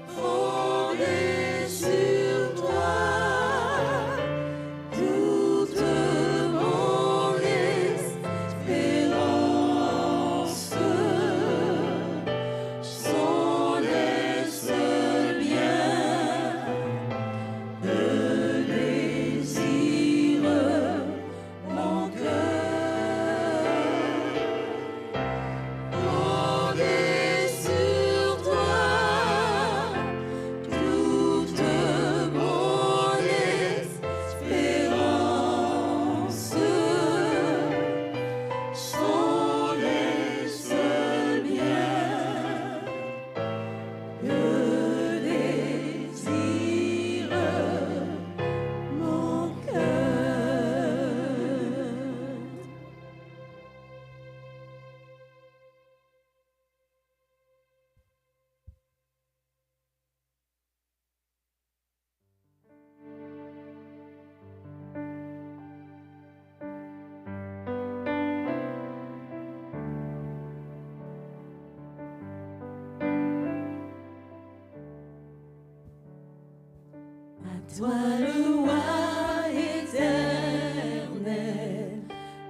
Fondé sur toi, toute mon espérance sont les seuls biens que désire mon cœur. Fondé sur toi, toute mon espérance sont les seuls biens que désire mon cœur. À toi le roi éternel,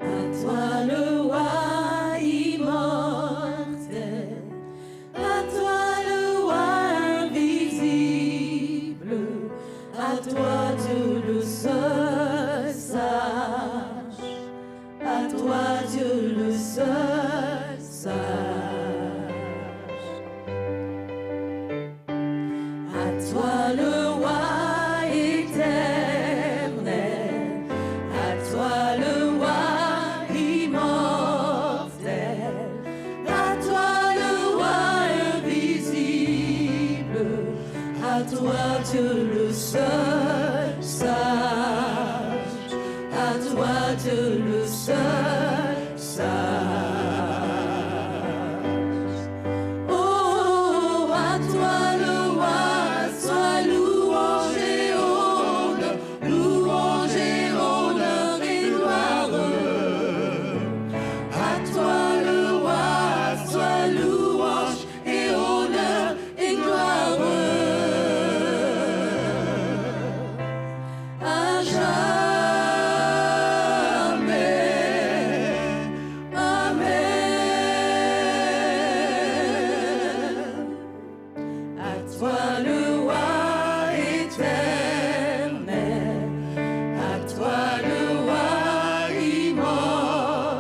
à toi le roi immortel, à toi le roi invisible, à toi Dieu le seul sage, à toi Dieu le seul sage. À toi le roi éternel, à toi le roi immortel, à toi le roi invisible, à toi Dieu le seul sage, à toi Dieu le seul sage. Oh, à toi le roi, sois louange et honneur, louange et honneur et gloire. À toi le roi, sois louange et honneur et gloire. À jamais, amen. À toi le roi éternel, à toi le roi immortel,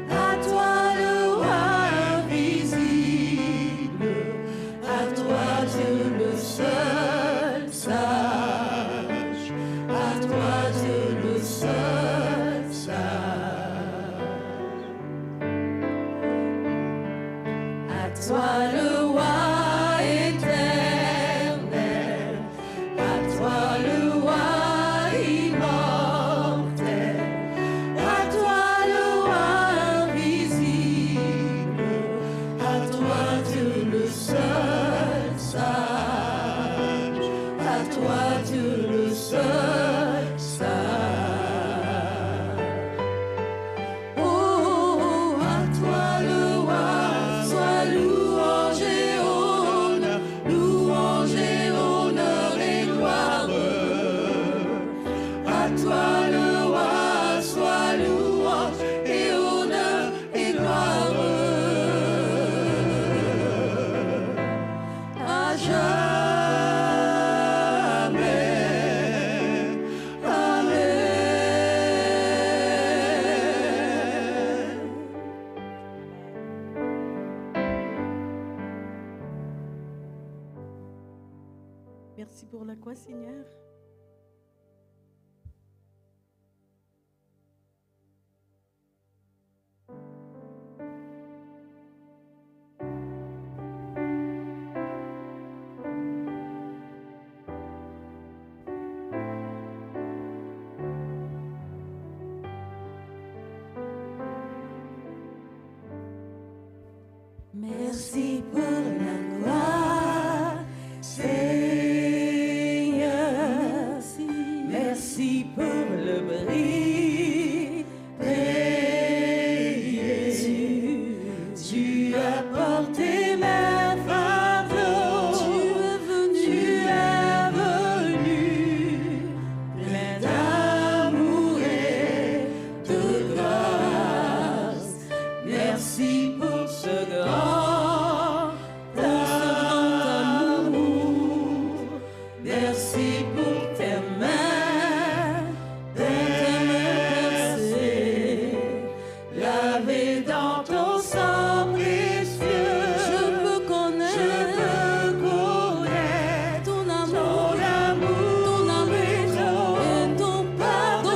à toi le roi invisible, à toi Dieu le seul sage, à toi Dieu le seul sage. À toi le roi éternel, à toi le roi immortel, à toi le roi invisible, à toi Dieu le seul sage, à toi Dieu le seul sage. Oh, à toi le roi, sois louange et honneur, louange et honneur et gloire. À toi le roi, sois louange et honneur et gloire. À jamais, amen. Merci pour la quoi, Seigneur? Merci pour la gloire, Seigneur. Merci pour le bris précieux. Tu as porté ma lavé dans ton sang précieux. Je peux connaître ton amour et ton pardon.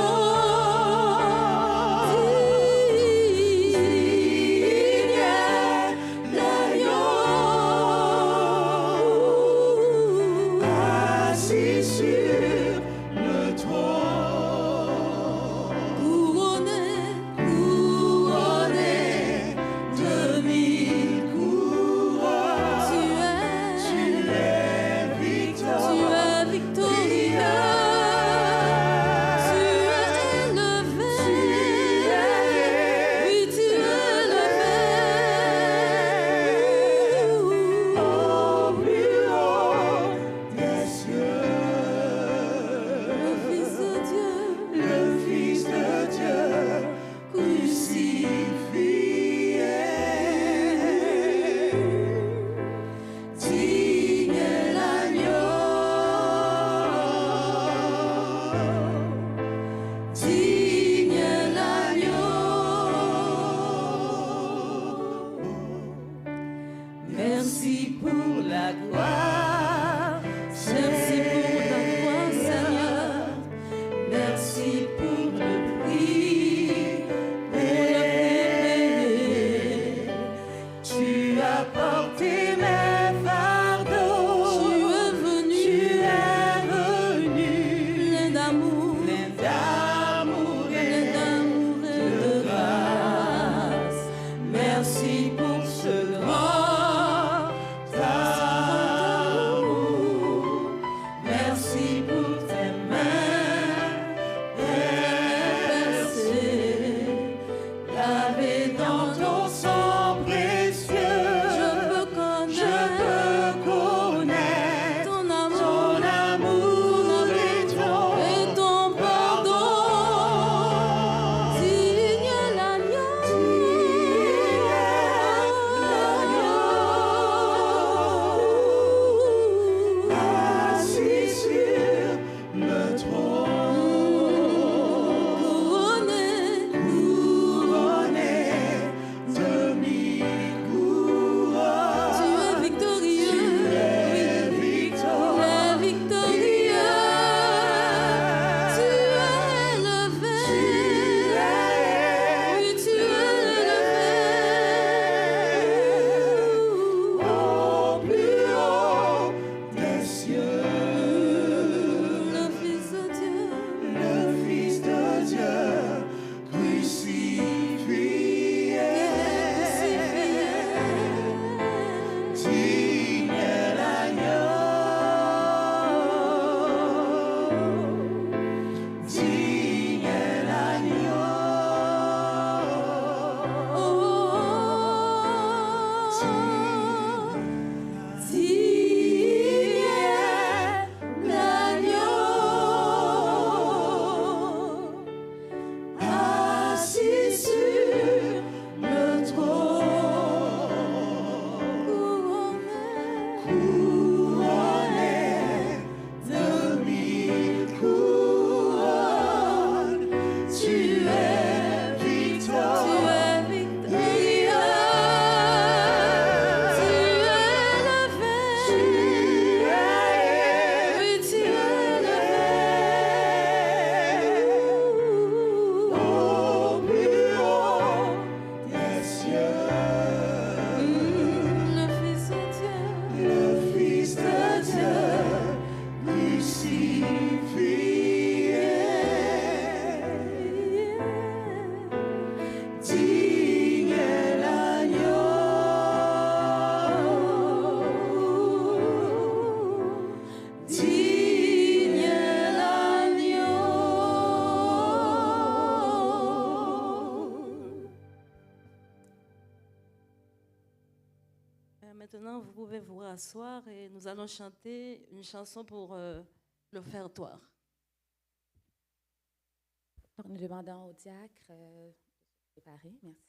Digne l'agneau assis sur le trône, couronné de mille couronnes. Tu es victorieux. Tu es élevé. Oui, tu es élevé au plus haut des cieux. Le Fils de Dieu crucifié. Digne l'agneau. Digne l'agneau. Merci pour la gloire. Merci pour la gloire, Seigneur. Merci pour le prix, payé. Tu as porté mes fardeaux. Tu es venu, plein d'amour et de grâce. Merci pour ce grand amour. Merci pour tes mains percées, lavées dans ton sang précieux. Je peux connaître ton amour et ton pardon. Digne l'agneau assis sur le trône, couronné de mille couronnes. Tu es victorieux. Tu es élevé. Oui, tu es élevé au plus haut des cieux. Le Fils de Dieu crucifié. Digne l'agneau. Digne l'agneau. Digne l'agneau assis sur le trône, couronné de mille couronnes. Tu es victorieux. Tu es élevé. Oui, tu es élevé au plus haut des cieux. Le Fils de Dieu crucifié. Digne l'agneau. Digne l'agneau. Maintenant, vous pouvez vous rasseoir et nous allons chanter une chanson pour l'offertoire. Alors, nous demandons au diacre de se préparer. Merci.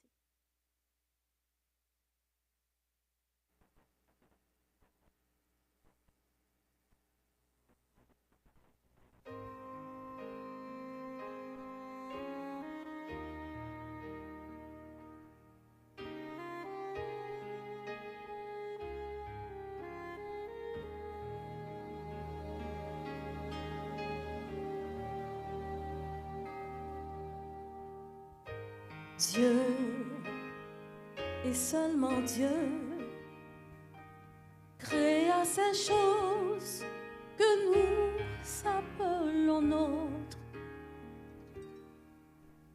Dieu et seulement Dieu créa ces choses que nous appelons nôtres.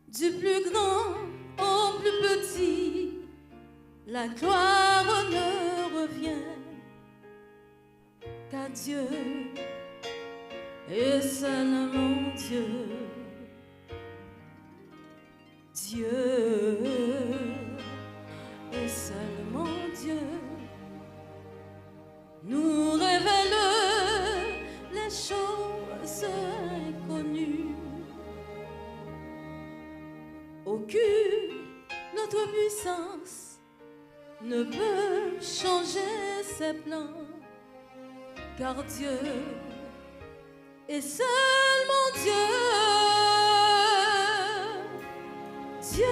Du plus grand au plus petit, la gloire ne revient qu'à Dieu et seulement Dieu. Dieu et seulement Dieu nous révèle les choses inconnues. Aucune notre puissance ne peut changer ses plans, car Dieu est seulement Dieu. Dieu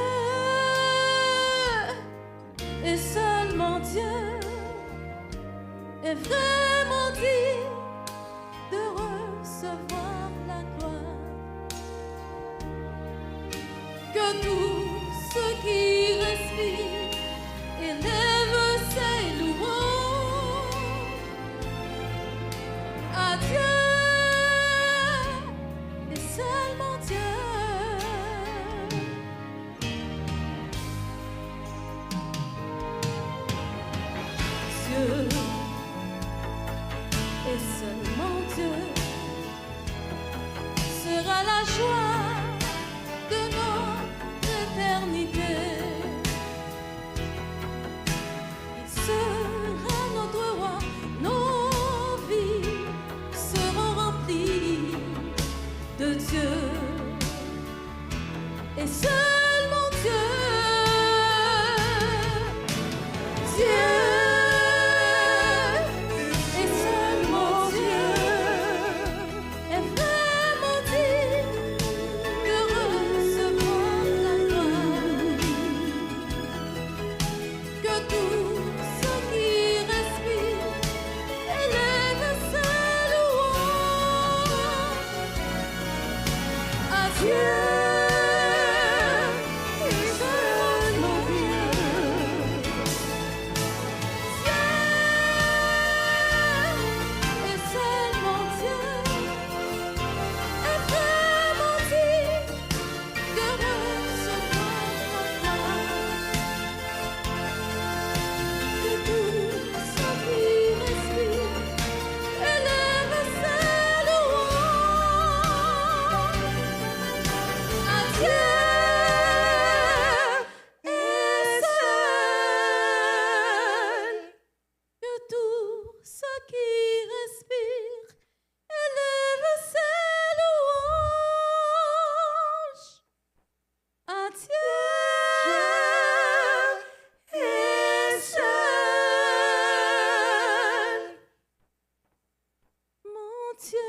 est seulement Dieu est vraiment digne de recevoir la gloire. Que tous ceux qui respirent élèvent ses louanges à Dieu et seulement Dieu. Dieu et seulement Dieu sera la joie de notre éternité. Il sera notre roi, nos vies seront remplies de Dieu et seulement Dieu. Dieu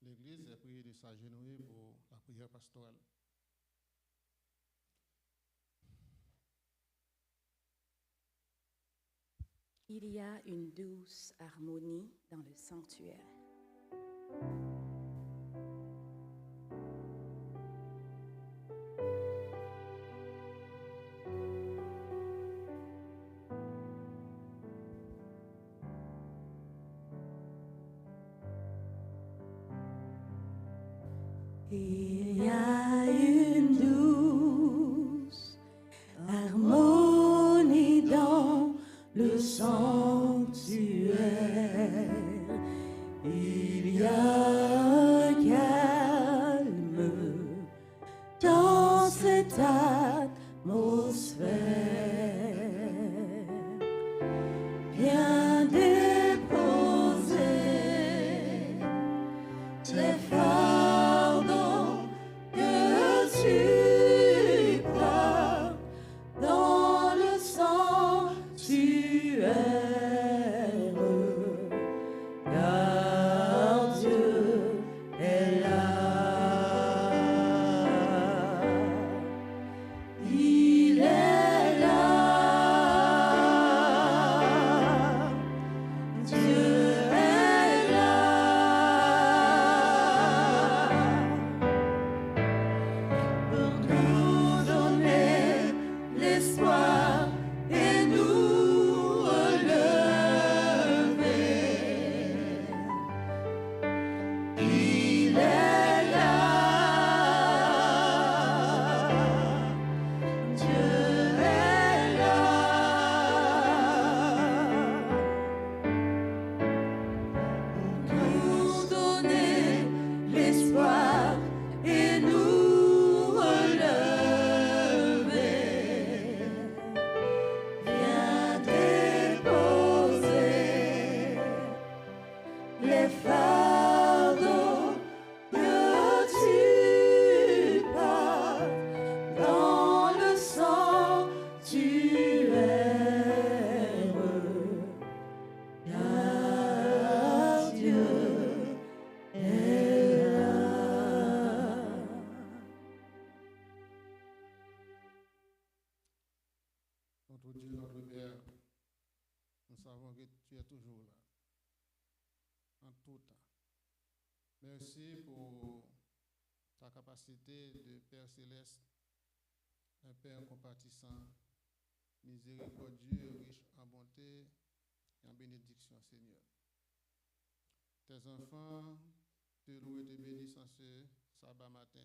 L'Église est priée de s'agenouiller pour la prière pastorale. Il y a une douce harmonie dans le sanctuaire. Il y a une douce harmonie dans le sanctuaire. Il y a un calme dans cette atmosphère. Bien déposé, les fardeaux que tu portes dans le sanctuaire, car Dieu est Notre Dieu, notre Père, nous savons que tu es toujours là, en tout temps. Merci pour ta capacité de Père céleste, un Père compatissant, miséricordieux, riche en bonté et en bénédiction, Seigneur. Tes enfants te louent et te bénissent en ce sabbat matin.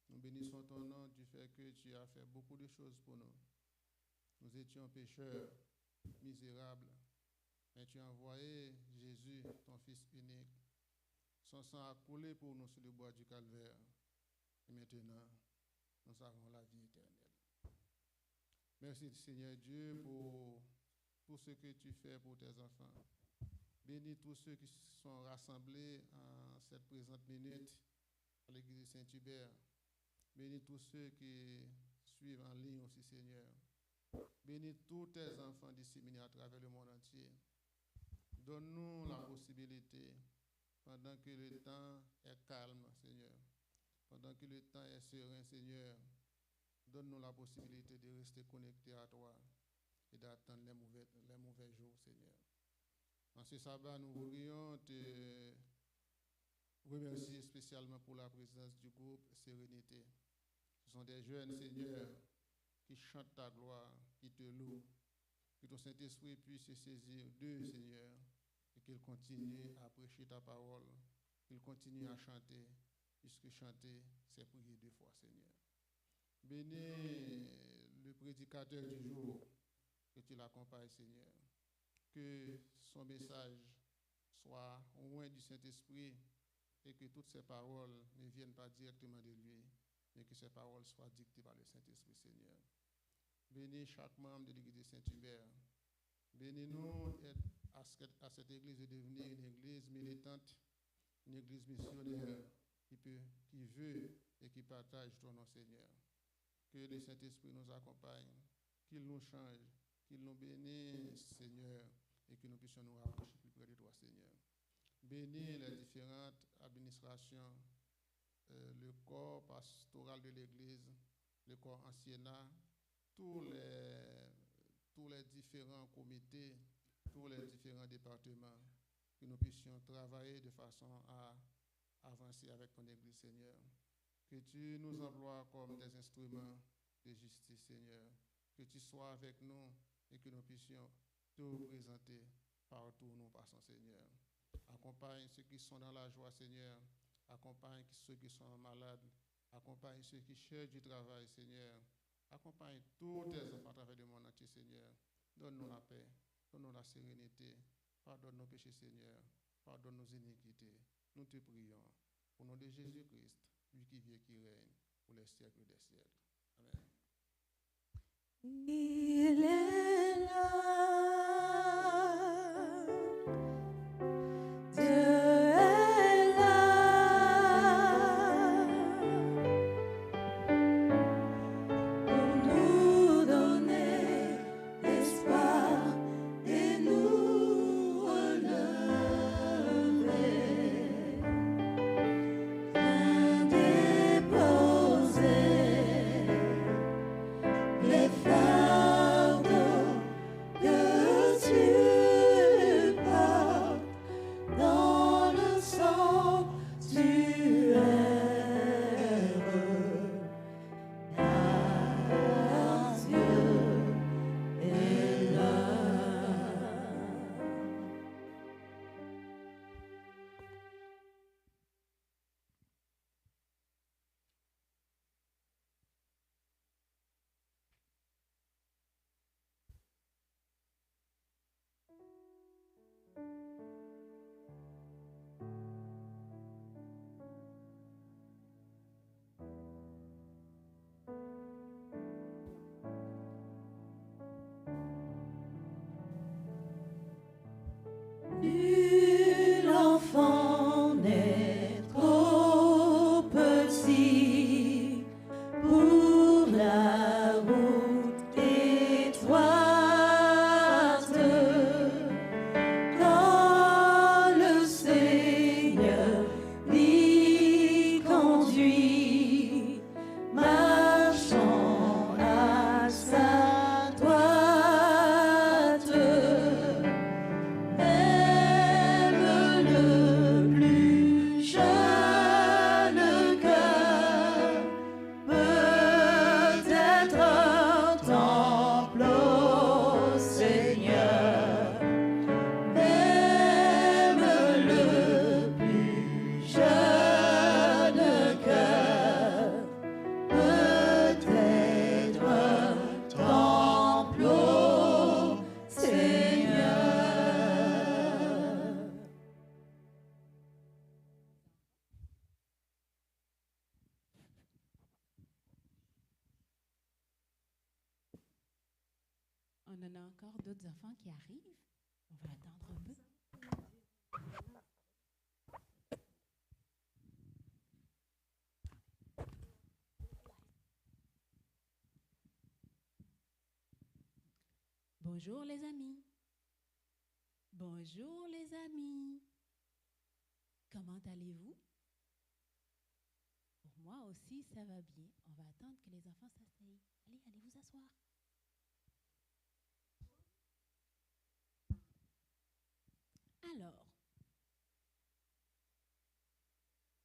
Nous bénissons ton nom du fait que tu as fait beaucoup de choses pour nous. Nous étions pécheurs, misérables, mais tu as envoyé Jésus, ton Fils unique. Son sang a coulé pour nous sur le bois du calvaire. Et maintenant, nous avons la vie éternelle. Merci Seigneur Dieu pour tout ce que tu fais pour tes enfants. Bénis tous ceux qui sont rassemblés en cette présente minute à l'église de Saint-Hubert. Bénis tous ceux qui suivent en ligne aussi, Seigneur. Bénis tous tes enfants disséminés à travers le monde entier. Donne-nous la possibilité, pendant que le temps est calme, Seigneur, pendant que le temps est serein, Seigneur, donne-nous la possibilité de rester connectés à toi et d'attendre les mauvais jours, Seigneur. En ce sabbat, nous voudrions te remercier spécialement pour la présence du groupe Sérénité. Ce sont des jeunes, Seigneur, qui chantent ta gloire, qui te louent. Que ton Saint-Esprit puisse se saisir d'eux, Seigneur, et qu'il continue à prêcher ta parole, qu'il continue à chanter, puisque chanter, c'est prier 2 fois, Seigneur. Bénis le prédicateur du jour, que tu l'accompagnes, Seigneur. Que son message soit loin du Saint-Esprit et que toutes ces paroles ne viennent pas directement de lui, mais que ces paroles soient dictées par le Saint-Esprit, Seigneur. Bénis chaque membre de l'église de Saint-Hubert. Bénis-nous à cette église de devenir une église militante, une église missionnaire qui veut et qui partage ton nom, Seigneur. Que le Saint-Esprit nous accompagne, qu'il nous change, qu'il nous bénisse, Seigneur, et que nous puissions nous rapprocher plus près de toi, Seigneur. Bénis les différentes administrations, le corps pastoral de l'Église, le corps anciennat, tous les différents comités, tous les différents départements, que nous puissions travailler de façon à avancer avec ton Église, Seigneur. Que tu nous emploies comme des instruments de justice, Seigneur. Que tu sois avec nous et que nous puissions te représenter partout où nous passons, Seigneur. Accompagne ceux qui sont dans la joie, Seigneur. Accompagne ceux qui sont malades. Accompagne ceux qui cherchent du travail, Seigneur. Accompagne tous tes enfants à travers le monde entier, Seigneur. Donne-nous la paix, donne-nous la sérénité. Pardonne nos péchés, Seigneur. Pardonne nos iniquités. Nous te prions. Au nom de Jésus-Christ, lui qui vit et qui règne pour les siècles des siècles. Amen. Il est là, Dieu est là, pour nous donner l'espoir et nous relever. Viens déposer les fardeaux que tu portes dans le sanctuaire, car Dieu est là. Nul enfant n'est trop petit pour la route étroite. Quand le Seigneur l'y conduit, marchons à sa droite. On en a encore d'autres enfants qui arrivent. On va attendre un peu. Bonjour les amis. Bonjour les amis. Comment allez-vous? Pour moi aussi, ça va bien. On va attendre que les enfants s'asseyent. Allez, allez vous asseoir. Alors,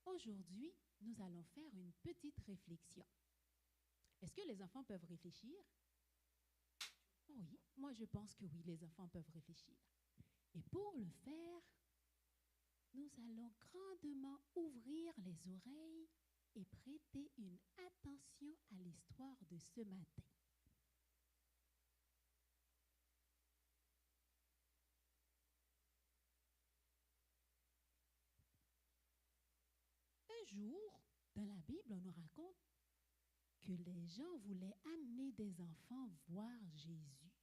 aujourd'hui, nous allons faire une petite réflexion. Est-ce que les enfants peuvent réfléchir? Oui, moi je pense que oui, les enfants peuvent réfléchir. Et pour le faire, nous allons grandement ouvrir les oreilles et prêter une attention à l'histoire de ce matin. Un jour, dans la Bible, on nous raconte que les gens voulaient amener des enfants voir Jésus.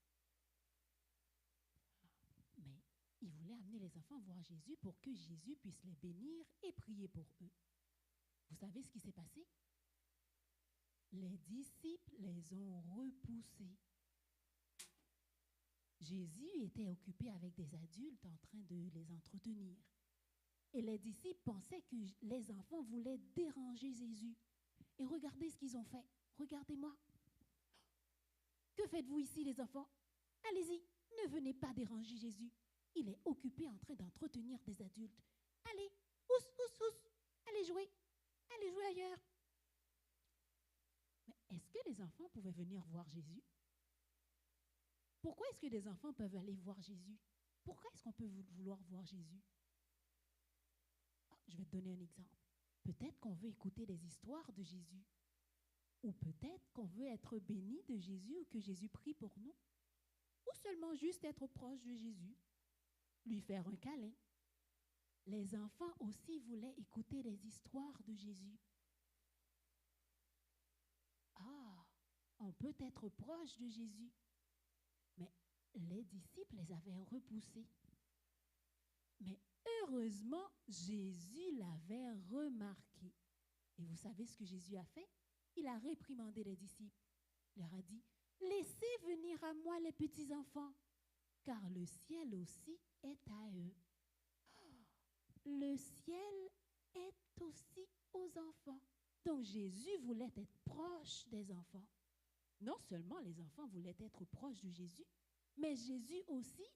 Mais ils voulaient amener les enfants voir Jésus pour que Jésus puisse les bénir et prier pour eux. Vous savez ce qui s'est passé? Les disciples les ont repoussés. Jésus était occupé avec des adultes en train de les entretenir. Et les disciples pensaient que les enfants voulaient déranger Jésus. Et regardez ce qu'ils ont fait. Regardez-moi. Que faites-vous ici, les enfants? Allez-y, ne venez pas déranger Jésus. Il est occupé en train d'entretenir des adultes. Allez, allez jouer. Allez jouer ailleurs. Mais est-ce que les enfants pouvaient venir voir Jésus? Pourquoi est-ce que les enfants peuvent aller voir Jésus? Pourquoi est-ce qu'on peut vouloir voir Jésus? Je vais te donner un exemple. Peut-être qu'on veut écouter les histoires de Jésus. Ou peut-être qu'on veut être béni de Jésus ou que Jésus prie pour nous. Ou seulement juste être proche de Jésus. Lui faire un câlin. Les enfants aussi voulaient écouter les histoires de Jésus. Ah, on peut être proche de Jésus. Mais les disciples les avaient repoussés. Mais heureusement, Jésus l'avait remarqué. Et vous savez ce que Jésus a fait? Il a réprimandé les disciples. Il leur a dit, laissez venir à moi les petits enfants, car le ciel aussi est à eux. Le ciel est aussi aux enfants. Donc Jésus voulait être proche des enfants. Non seulement les enfants voulaient être proches de Jésus, mais Jésus aussi,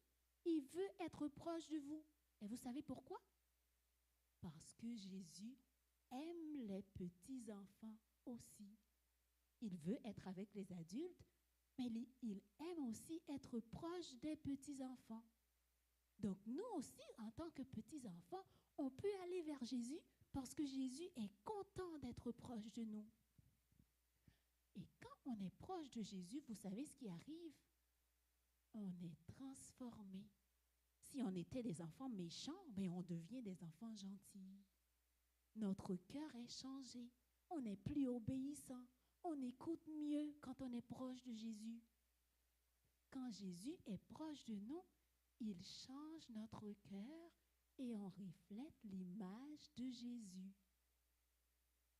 il veut être proche de vous. Et vous savez pourquoi? Parce que Jésus aime les petits enfants aussi. Il veut être avec les adultes, mais il aime aussi être proche des petits enfants. Donc nous aussi, en tant que petits enfants, on peut aller vers Jésus parce que Jésus est content d'être proche de nous. Et quand on est proche de Jésus, vous savez ce qui arrive? On est transformé. Si on était des enfants méchants, ben on devient des enfants gentils. Notre cœur est changé. On est plus obéissant. On écoute mieux quand on est proche de Jésus. Quand Jésus est proche de nous, il change notre cœur et on reflète l'image de Jésus.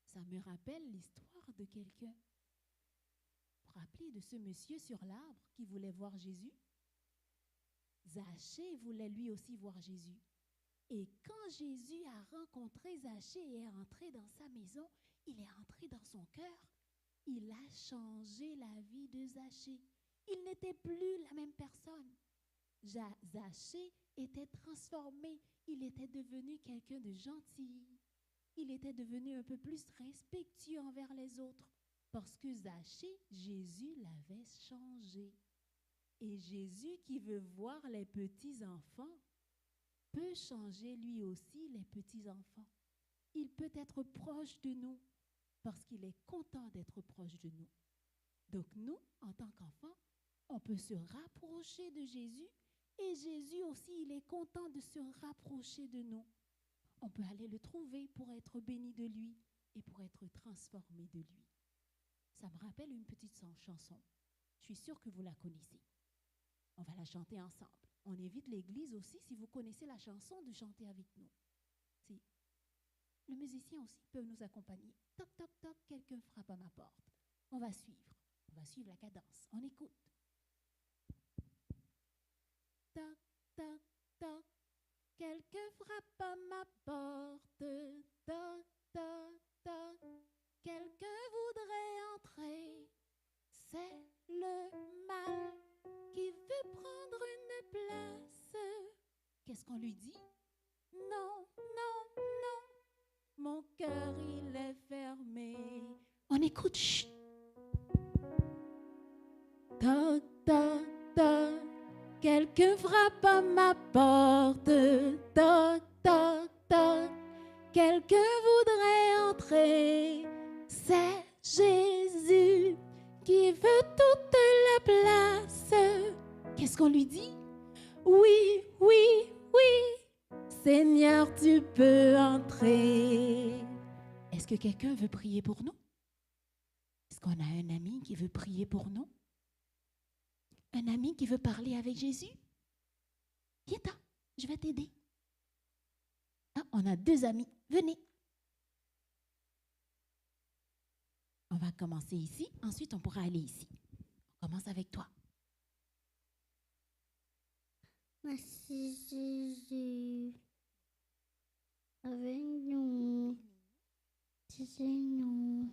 Ça me rappelle l'histoire de quelqu'un. Vous vous rappelez de ce monsieur sur l'arbre qui voulait voir Jésus? Zachée voulait lui aussi voir Jésus. Et quand Jésus a rencontré Zachée et est entré dans sa maison, il est entré dans son cœur. Il a changé la vie de Zachée. Il n'était plus la même personne. Zachée était transformé. Il était devenu quelqu'un de gentil. Il était devenu un peu plus respectueux envers les autres. Parce que Zachée, Jésus l'avait changé. Et Jésus qui veut voir les petits-enfants peut changer lui aussi les petits-enfants. Il peut être proche de nous parce qu'il est content d'être proche de nous. Donc nous, en tant qu'enfants, on peut se rapprocher de Jésus et Jésus aussi, il est content de se rapprocher de nous. On peut aller le trouver pour être béni de lui et pour être transformé de lui. Ça me rappelle une petite chanson. Je suis sûre que vous la connaissez. On va la chanter ensemble. On invite l'église aussi, si vous connaissez la chanson, de chanter avec nous. Si le musicien aussi peut nous accompagner. Toc, toc, toc, quelqu'un frappe à ma porte. On va suivre. On va suivre la cadence. On écoute. Toc, toc, toc. Quelqu'un frappe à ma porte. Toc, toc, toc. Quelqu'un voudrait entrer. C'est le mal qui veut prendre une place. Qu'est-ce qu'on lui dit? Non, non, non. Mon cœur, il est fermé. On écoute. Chut. Toc, toc, toc. Quelqu'un frappe à ma porte. Toc, toc, toc. Quelqu'un voudrait entrer. C'est Jésus qui veut toute la place. Qu'est-ce qu'on lui dit? Oui, oui, oui. Seigneur, tu peux entrer. Est-ce que quelqu'un veut prier pour nous? Est-ce qu'on a un ami qui veut prier pour nous? Un ami qui veut parler avec Jésus? Viens-t'en, je vais t'aider. Ah, on a 2 amis. Venez. On va commencer ici, ensuite on pourra aller ici. On commence avec toi. Merci Jésus. Avec nous. C'est nous.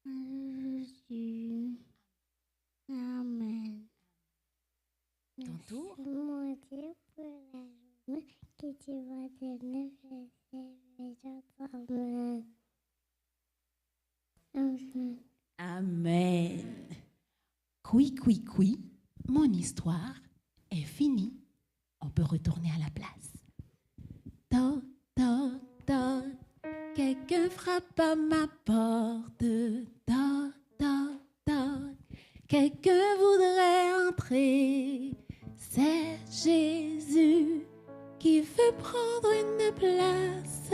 Jésus. Amen. Ton tour. Merci mon Dieu pour la journée que tu vas donner. Amen. Amen. Amen. Qui, mon histoire est finie. On peut retourner à la place. Toc, toc, toc. Quelqu'un frappe à ma porte. Toc, toc, toc. Quelqu'un voudrait entrer. C'est Jésus qui veut prendre une place.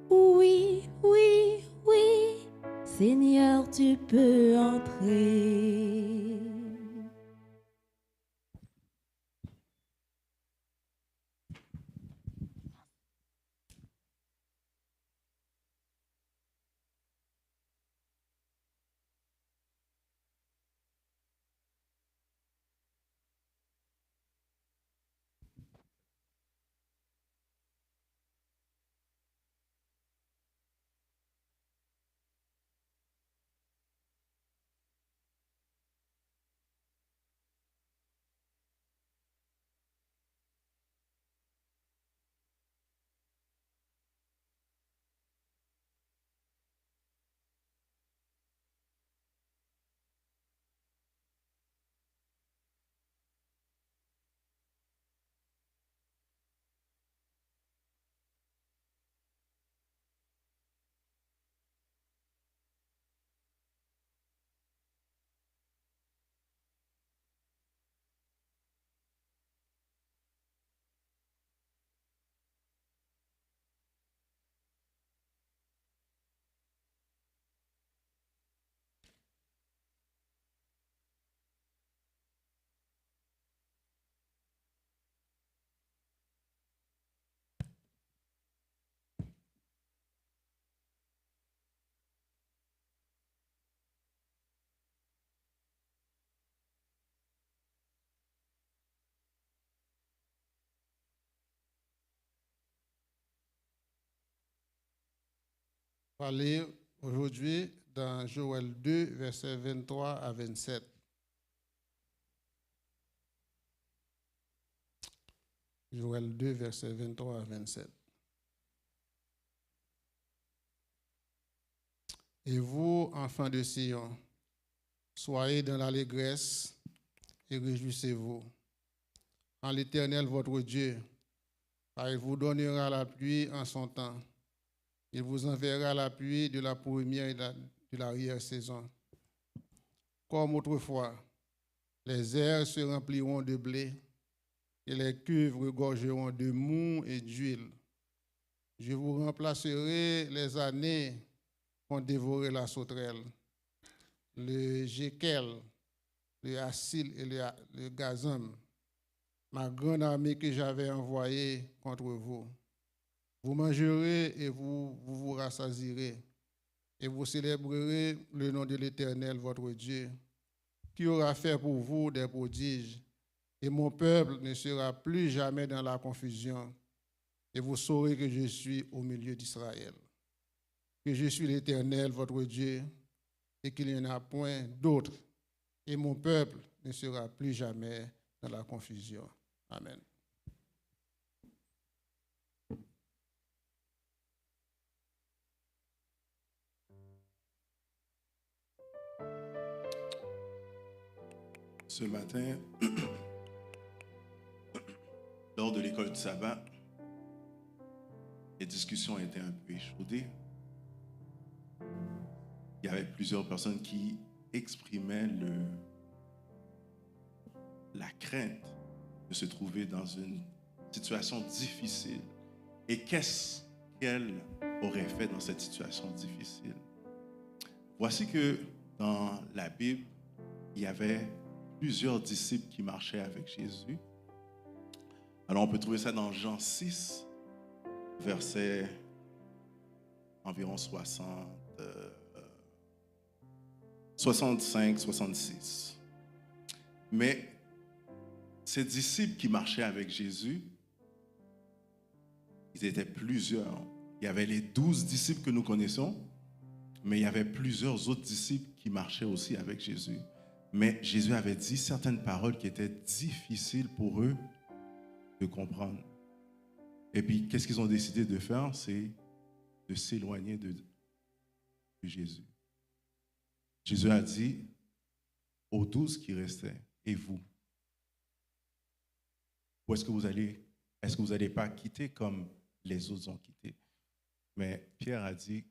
Oui, oui, oui. Seigneur, tu peux entrer. On va lire aujourd'hui dans Joël 2, versets 23 à 27. Joël 2, versets 23 à 27. Et vous, enfants de Sion, soyez dans l'allégresse et réjouissez-vous en l'Éternel votre Dieu, car il vous donnera la pluie en son temps. Il vous enverra la pluie de la première et de l'arrière-saison. Comme autrefois, les airs se rempliront de blé et les cuves regorgeront de mou et d'huile. Je vous remplacerai les années qu'ont dévoré la sauterelle, le jéquel, le Assil et le Gazam, ma grande armée que j'avais envoyée contre vous. Vous mangerez et vous rassasierez, et vous célébrerez le nom de l'Éternel, votre Dieu, qui aura fait pour vous des prodiges, et mon peuple ne sera plus jamais dans la confusion, et vous saurez que je suis au milieu d'Israël, que je suis l'Éternel, votre Dieu, et qu'il n'y en a point d'autre, et mon peuple ne sera plus jamais dans la confusion. Amen. Ce matin, lors de l'école du sabbat, les discussions étaient un peu échaudées. Il y avait plusieurs personnes qui exprimaient la crainte de se trouver dans une situation difficile. Et qu'est-ce qu'elle aurait fait dans cette situation difficile? Voici que dans la Bible, il y avait plusieurs disciples qui marchaient avec Jésus. Alors on peut trouver ça dans Jean 6, verset environ 65-66. Mais ces disciples qui marchaient avec Jésus, ils étaient plusieurs. Il y avait les 12 disciples que nous connaissons, mais il y avait plusieurs autres disciples qui marchaient aussi avec Jésus. Mais Jésus avait dit certaines paroles qui étaient difficiles pour eux de comprendre. Et puis, qu'est-ce qu'ils ont décidé de faire? C'est de s'éloigner de Jésus. Jésus a dit aux 12 qui restaient, et vous? Où est-ce que vous allez? Est-ce que vous n'allez pas quitter comme les autres ont quitté? Mais Pierre a dit,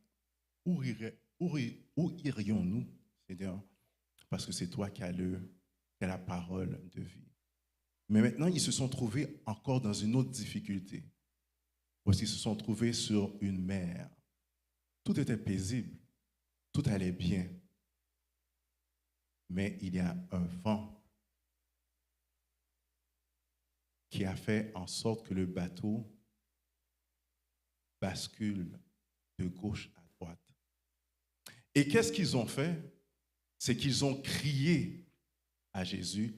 où irions-nous, Seigneur? Parce que c'est toi qui as la parole de vie. Mais maintenant, ils se sont trouvés encore dans une autre difficulté. Parce qu'ils se sont trouvés sur une mer. Tout était paisible. Tout allait bien. Mais il y a un vent qui a fait en sorte que le bateau bascule de gauche à droite. Et qu'est-ce qu'ils ont fait? C'est qu'ils ont crié à Jésus.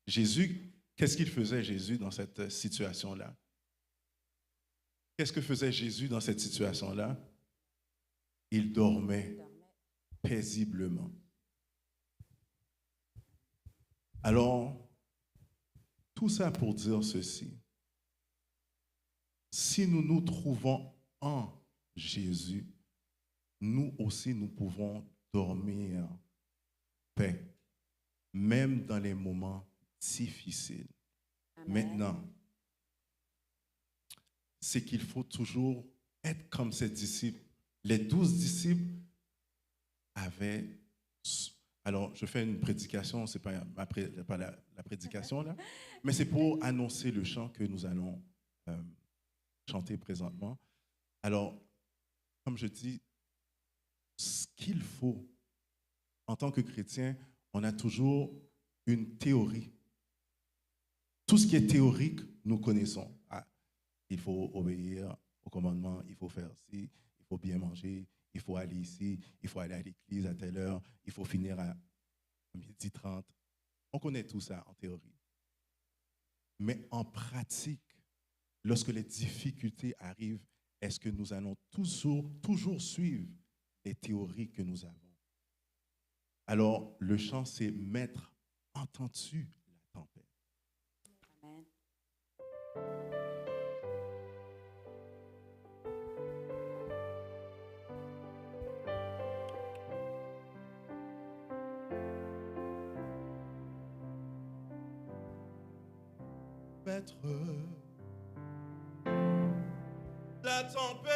Jésus, qu'est-ce qu'il faisait Jésus dans cette situation-là? Qu'est-ce que faisait Jésus dans cette situation-là? Il dormait paisiblement. Alors, tout ça pour dire ceci. Si nous nous trouvons en Jésus, nous aussi, nous pouvons dormir paix, même dans les moments difficiles. Amen. Maintenant, c'est qu'il faut toujours être comme ces disciples. Les 12 disciples avaient... Alors, je fais une prédication, ce n'est pas la prédication, là, mais c'est pour annoncer le chant que nous allons chanter présentement. Alors, comme je dis, ce qu'il faut, en tant que chrétien, on a toujours une théorie. Tout ce qui est théorique, nous connaissons. Ah, il faut obéir au commandement, il faut faire ci, il faut bien manger, il faut aller ici, il faut aller à l'église à telle heure, il faut finir à 12h30. On connaît tout ça en théorie. Mais en pratique, lorsque les difficultés arrivent, est-ce que nous allons toujours suivre les théories que nous avons? Alors, le chant, c'est « Maître, entends-tu la tempête? » Amen. Maître, la tempête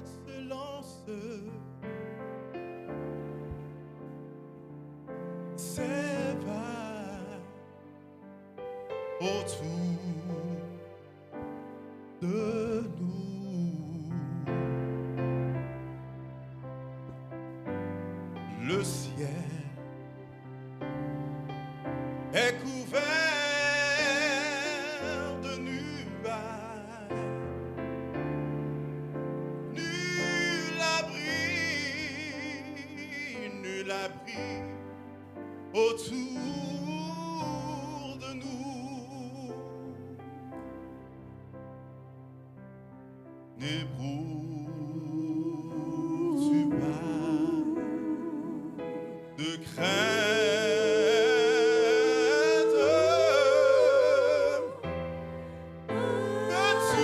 se lance, s'évade autour de nous. Le ciel l'abri autour de nous. N'éprouves-tu pas de crainte que tu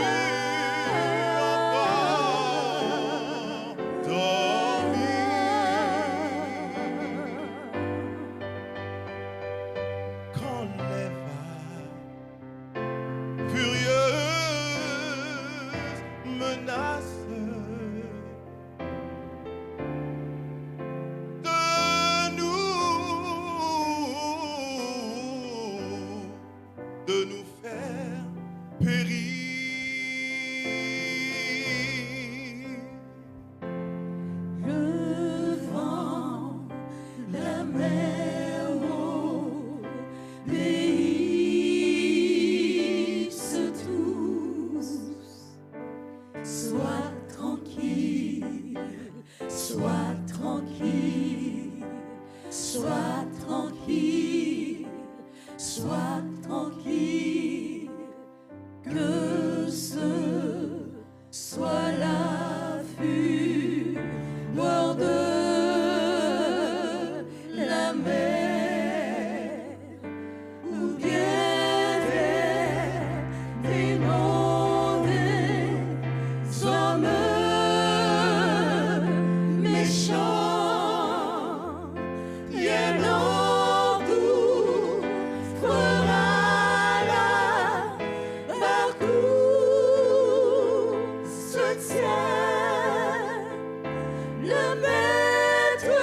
as pas dormi quand les vagues furieuses menacent de nous faire périr. Le vent, la mer m'obéissent tous. Sois tranquille, sois tranquille, sois tranquille, sois tranquille, que ce soit la fureur de la mer ou bien des noms des hommes méchants, rien n'en fera la barque où se tient le maître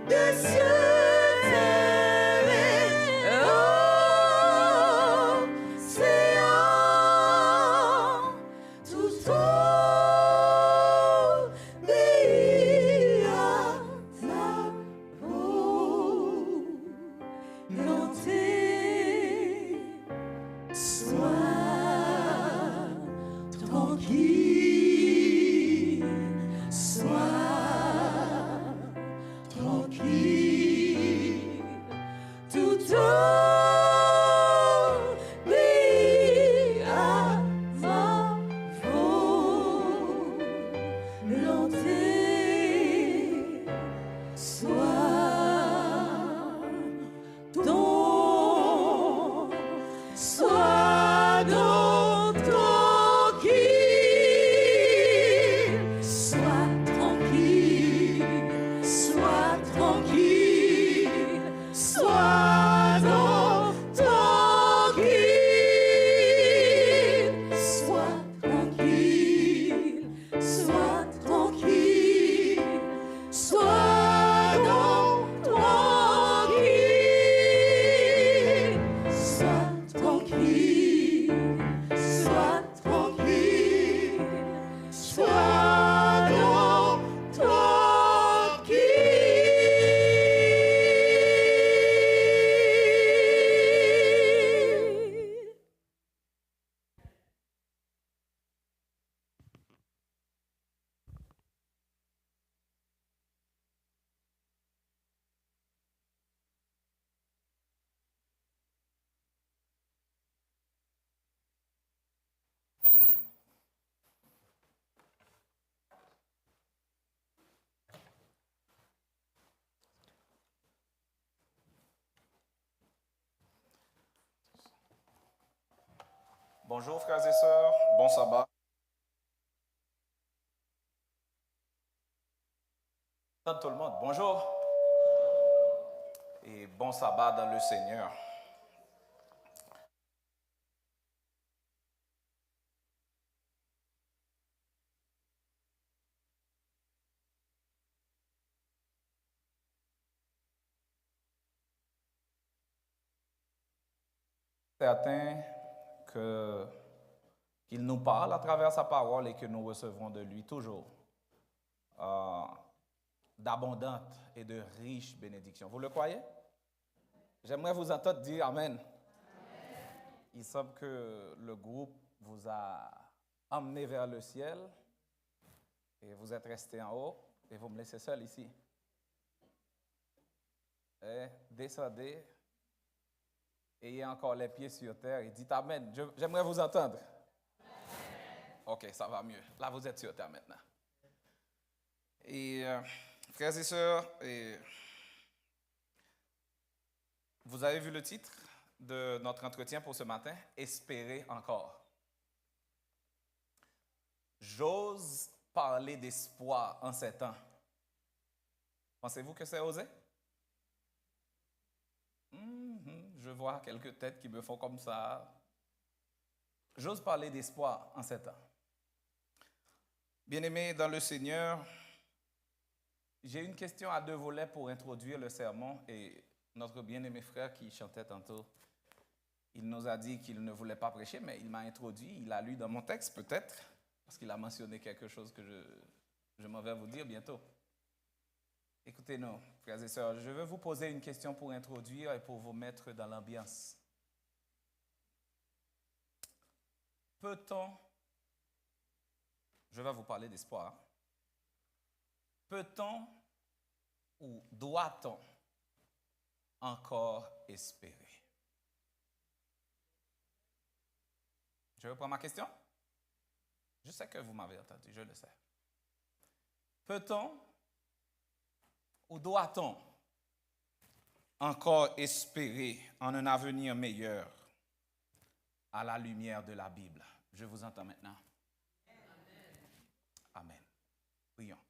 des cieux, terre et océan, tout obéit à ta volonté. Sois tranquille, sois tranquille, tout obéit à ma volonté. Sois donc tranquille, sois tranquille, sois tranquille, sois donc tranquille, sois tranquille, sois tranquille, sois donc tranquille, sois tranquille, sois tranquille, sois donc tranquille. Bonjour frères et sœurs, bon sabbat. Tout le monde, bonjour. Et bon sabbat dans le Seigneur. Certain qu'il nous parle à travers sa parole et que nous recevrons de lui toujours d'abondantes et de riches bénédictions. Vous le croyez? J'aimerais vous entendre dire Amen. Amen. Il semble que le groupe vous a emmené vers le ciel et vous êtes resté en haut et vous me laissez seul ici. Descendez. Ayez encore les pieds sur terre et dites Amen. J'aimerais vous entendre. Amen. OK, ça va mieux. Là, vous êtes sur terre maintenant. Et frères et sœurs, vous avez vu le titre de notre entretien pour ce matin? Espérer encore. J'ose parler d'espoir en ces temps. Pensez-vous que c'est osé? Je vois quelques têtes qui me font comme ça. J'ose parler d'espoir en ces temps. Bien-aimés dans le Seigneur, j'ai une question à 2 volets pour introduire le sermon. Et notre bien-aimé frère qui chantait tantôt, il nous a dit qu'il ne voulait pas prêcher, mais il m'a introduit, il a lu dans mon texte peut-être, parce qu'il a mentionné quelque chose que je m'en vais vous dire bientôt. Écoutez-nous, frères et sœurs, je veux vous poser une question pour introduire et pour vous mettre dans l'ambiance. Peut-on, je vais vous parler d'espoir, peut-on ou doit-on encore espérer? Je reprends ma question. Je sais que vous m'avez entendu, je le sais. Peut-on ou doit-on encore espérer en un avenir meilleur à la lumière de la Bible? Je vous entends maintenant. Amen. Prions.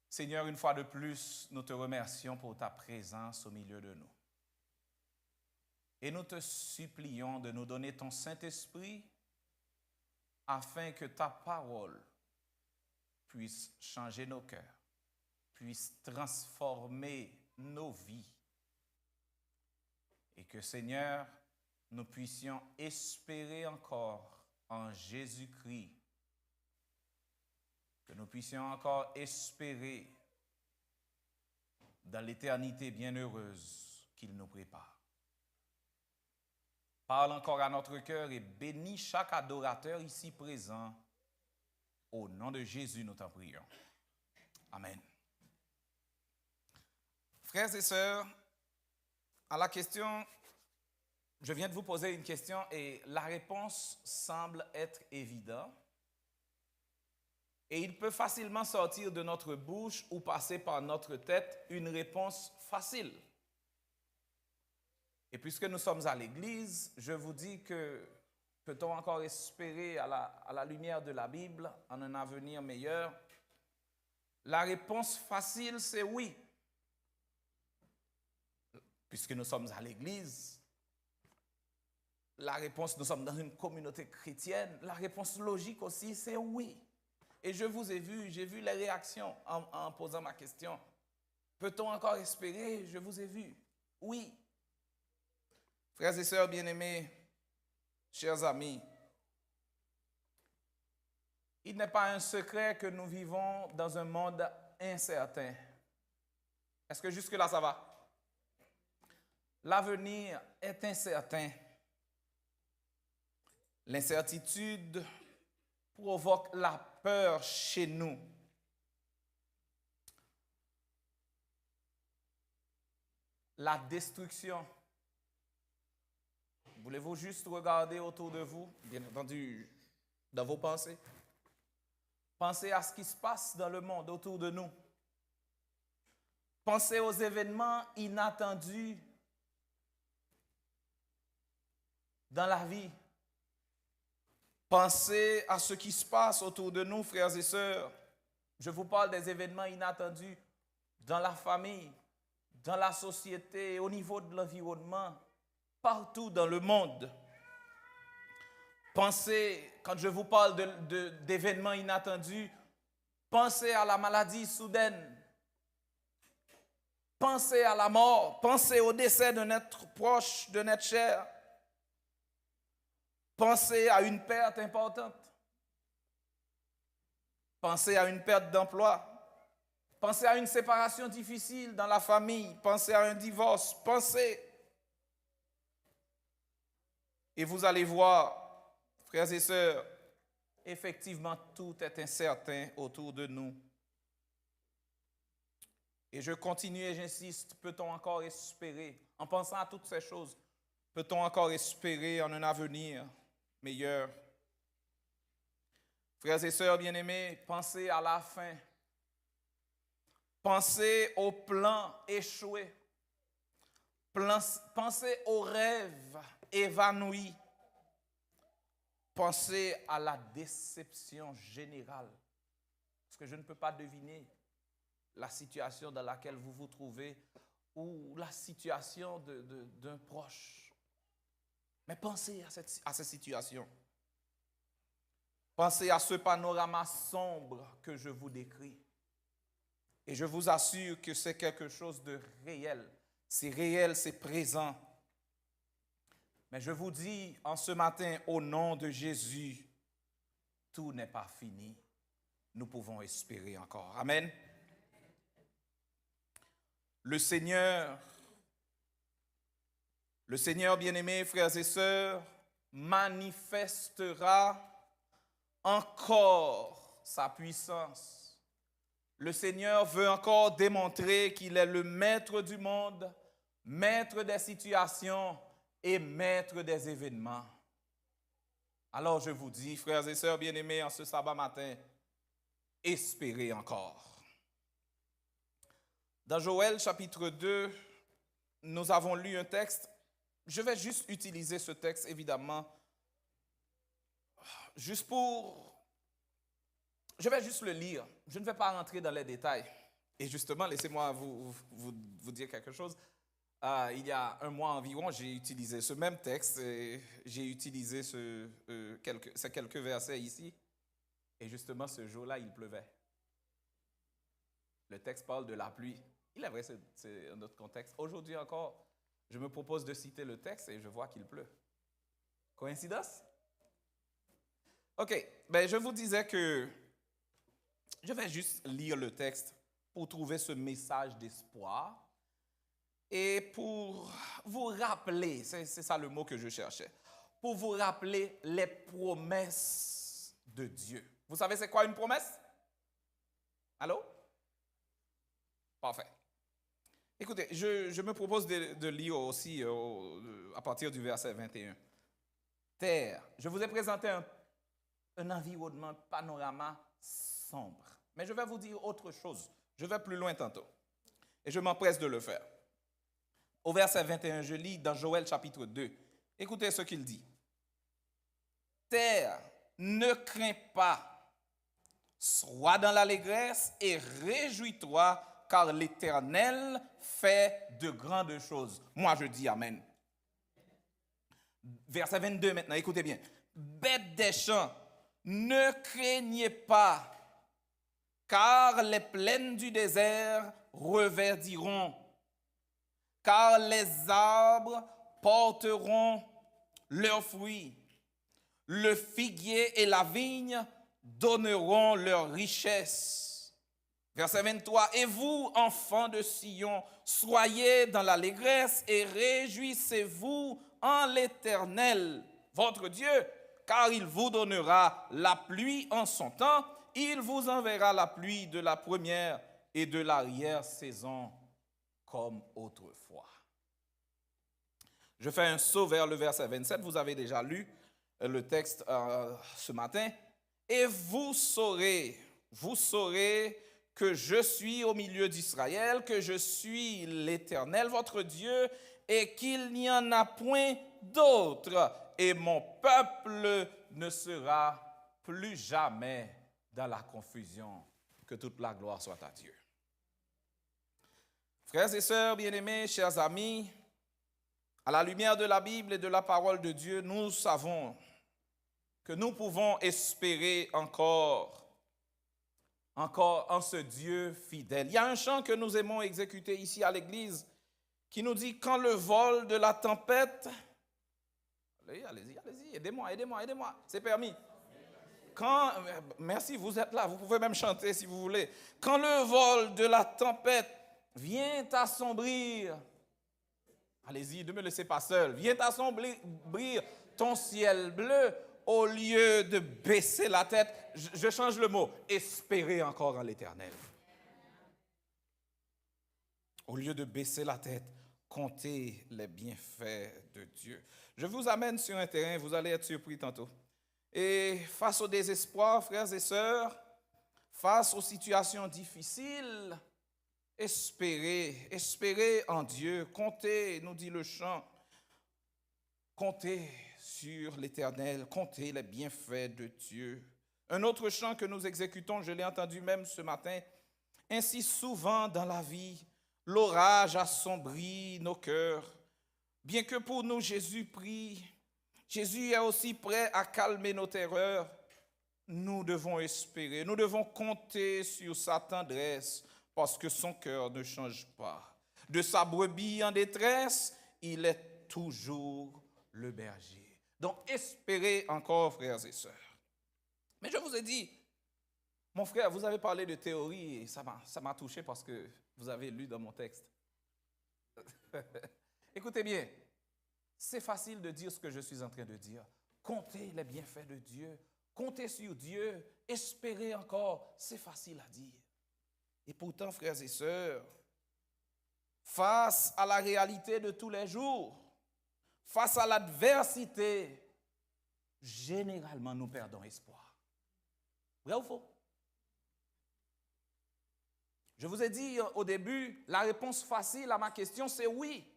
Seigneur, une fois de plus, nous te remercions pour ta présence au milieu de nous. Et nous te supplions de nous donner ton Saint-Esprit afin que ta parole puisse changer nos cœurs, puisse transformer nos vies. Et que, Seigneur, nous puissions espérer encore en Jésus-Christ. Que nous puissions encore espérer dans l'éternité bienheureuse qu'il nous prépare. Parle encore à notre cœur et bénis chaque adorateur ici présent. Au nom de Jésus, nous t'en prions. Amen. Frères et sœurs, à la question, je viens de vous poser une question et la réponse semble être évidente. Et il peut facilement sortir de notre bouche ou passer par notre tête une réponse facile. Et puisque nous sommes à l'église, je vous dis que peut-on encore espérer à la lumière de la Bible en un avenir meilleur? La réponse facile, c'est oui. Puisque nous sommes à l'église, la réponse, nous sommes dans une communauté chrétienne, la réponse logique aussi, c'est oui. Et je vous ai vu, j'ai vu les réactions en posant ma question. Peut-on encore espérer? Je vous ai vu. Oui. Frères et sœurs bien-aimés, chers amis, il n'est pas un secret que nous vivons dans un monde incertain. Est-ce que jusque-là, ça va? L'avenir est incertain. L'incertitude provoque la peur chez nous. La destruction. Voulez-vous juste regarder autour de vous, bien entendu, dans vos pensées? Pensez à ce qui se passe dans le monde autour de nous. Pensez aux événements inattendus dans la vie. Pensez à ce qui se passe autour de nous, frères et sœurs. Je vous parle des événements inattendus dans la famille, dans la société, au niveau de l'environnement, partout dans le monde. Pensez, quand je vous parle d'événements inattendus, pensez à la maladie soudaine. Pensez à la mort. Pensez au décès d'un être proche, d'un être cher. Pensez à une perte importante. Pensez à une perte d'emploi. Pensez à une séparation difficile dans la famille. Pensez à un divorce. Pensez. Et vous allez voir, frères et sœurs, effectivement, tout est incertain autour de nous. Et je continue et j'insiste, peut-on encore espérer, en pensant à toutes ces choses, peut-on encore espérer en un avenir meilleur? Frères et sœurs bien-aimés, pensez à la fin. Pensez aux plans échoués. Pensez aux rêves évanouis. Pensez à la déception générale. Parce que je ne peux pas deviner la situation dans laquelle vous vous trouvez ou la situation d'un proche. Mais pensez à cette situation. Pensez à ce panorama sombre que je vous décris. Et je vous assure que c'est quelque chose de réel. C'est réel, c'est présent. Mais je vous dis en ce matin, au nom de Jésus, tout n'est pas fini. Nous pouvons espérer encore. Amen. Le Seigneur, bien-aimés, frères et sœurs, manifestera encore sa puissance. Le Seigneur veut encore démontrer qu'il est le maître du monde, maître des situations et maître des événements. Alors je vous dis, frères et sœurs bien-aimés, en ce sabbat matin, espérez encore. Dans Joël chapitre 2, nous avons lu un texte. Je vais juste utiliser ce texte, évidemment, je vais juste le lire. Je ne vais pas rentrer dans les détails. Et justement, laissez-moi vous dire quelque chose. Il y a un mois environ, j'ai utilisé ce même texte. Et j'ai utilisé ces quelques versets ici. Et justement, ce jour-là, il pleuvait. Le texte parle de la pluie. Il est vrai, c'est un autre contexte. Aujourd'hui encore, je me propose de citer le texte et je vois qu'il pleut. Coïncidence? OK. Je vous disais que je vais juste lire le texte pour trouver ce message d'espoir et pour vous rappeler, c'est ça le mot que je cherchais, pour vous rappeler les promesses de Dieu. Vous savez c'est quoi une promesse? Allô? Parfait. Écoutez, je me propose de lire aussi à partir du verset 21. Terre. Je vous ai présenté un environnement, un panorama sombre. Mais je vais vous dire autre chose. Je vais plus loin tantôt. Et je m'empresse de le faire. Au verset 21, je lis dans Joël chapitre 2. Écoutez ce qu'il dit. Terre, ne crains pas. Sois dans l'allégresse et réjouis-toi, car l'Éternel fait de grandes choses. Moi, je dis Amen. Verset 22 maintenant, écoutez bien. Bêtes des champs, ne craignez pas, car les plaines du désert reverdiront, car les arbres porteront leurs fruits. Le figuier et la vigne donneront leur richesse. Verset 23. Et vous, enfants de Sion, soyez dans l'allégresse et réjouissez-vous en l'Éternel, votre Dieu, car il vous donnera la pluie en son temps. Il vous enverra la pluie de la première et de l'arrière-saison comme autrefois. Je fais un saut vers le verset 27. Vous avez déjà lu le texte ce matin. Et vous saurez que je suis au milieu d'Israël, que je suis l'Éternel, votre Dieu, et qu'il n'y en a point d'autre. Et mon peuple ne sera plus jamais dans la confusion. Que toute la gloire soit à Dieu. Frères et sœurs bien-aimés, chers amis, à la lumière de la Bible et de la parole de Dieu, nous savons que nous pouvons espérer encore en ce Dieu fidèle. Il y a un chant que nous aimons exécuter ici à l'église qui nous dit « Quand le vol de la tempête... » Allez-y, aidez-moi, c'est permis. Merci, vous êtes là, vous pouvez même chanter si vous voulez. Quand le vol de la tempête vient assombrir, allez-y, ne me laissez pas seul, vient assombrir ton ciel bleu, au lieu de baisser la tête, je change le mot, espérer encore en l'Éternel. Au lieu de baisser la tête, comptez les bienfaits de Dieu. Je vous amène sur un terrain, vous allez être surpris tantôt. Et face au désespoir, frères et sœurs, face aux situations difficiles, espérez en Dieu, comptez, nous dit le chant, comptez sur l'Éternel, comptez les bienfaits de Dieu. Un autre chant que nous exécutons, je l'ai entendu même ce matin, ainsi souvent dans la vie, l'orage assombrit nos cœurs. Bien que pour nous Jésus prie, Jésus est aussi prêt à calmer nos terreurs. Nous devons espérer, nous devons compter sur sa tendresse parce que son cœur ne change pas. De sa brebis en détresse, il est toujours le berger. Donc espérez encore, frères et sœurs. Mais je vous ai dit, mon frère, vous avez parlé de théorie et ça m'a touché parce que vous avez lu dans mon texte. Écoutez bien, c'est facile de dire ce que je suis en train de dire. Comptez les bienfaits de Dieu, comptez sur Dieu, espérez encore, c'est facile à dire. Et pourtant, frères et sœurs, face à la réalité de tous les jours, face à l'adversité, généralement nous perdons espoir. Vrai ou faux? Je vous ai dit au début, la réponse facile à ma question, c'est oui.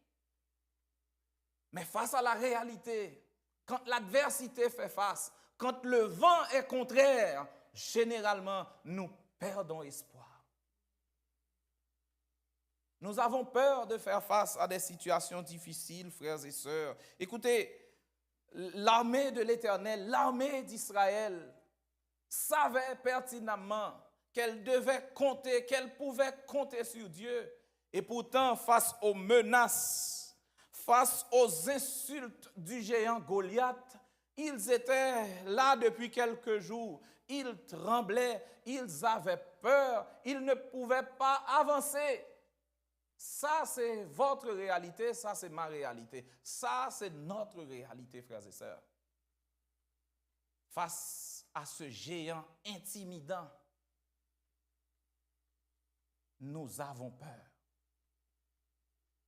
Mais face à la réalité, quand l'adversité fait face, quand le vent est contraire, généralement, nous perdons espoir. Nous avons peur de faire face à des situations difficiles, frères et sœurs. Écoutez, l'armée de l'Éternel, l'armée d'Israël, savait pertinemment qu'elle devait compter, qu'elle pouvait compter sur Dieu. Et pourtant, face aux menaces, face aux insultes du géant Goliath, ils étaient là depuis quelques jours. Ils tremblaient, ils avaient peur, ils ne pouvaient pas avancer. Ça, c'est votre réalité, ça, c'est ma réalité. Ça, c'est notre réalité, frères et sœurs. Face à ce géant intimidant, nous avons peur.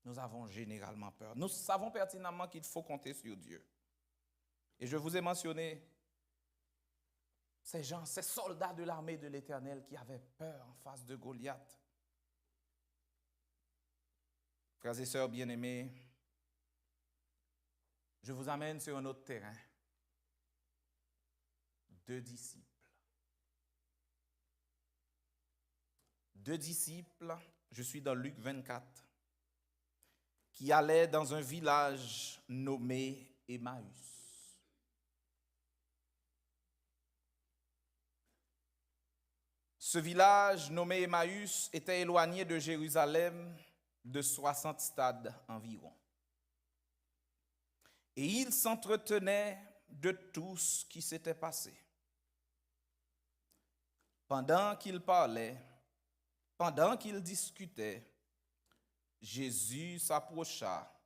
Nous avons généralement peur. Nous savons pertinemment qu'il faut compter sur Dieu. Et je vous ai mentionné ces gens, ces soldats de l'armée de l'Éternel qui avaient peur en face de Goliath. Frères et sœurs bien-aimés, je vous amène sur un autre terrain. 2 disciples. 2 disciples, je suis dans Luc 24, qui allaient dans un village nommé Emmaüs. Ce village nommé Emmaüs était éloigné de Jérusalem de 60 stades environ. Et ils s'entretenaient de tout ce qui s'était passé. Pendant qu'ils parlaient, pendant qu'ils discutaient, Jésus s'approcha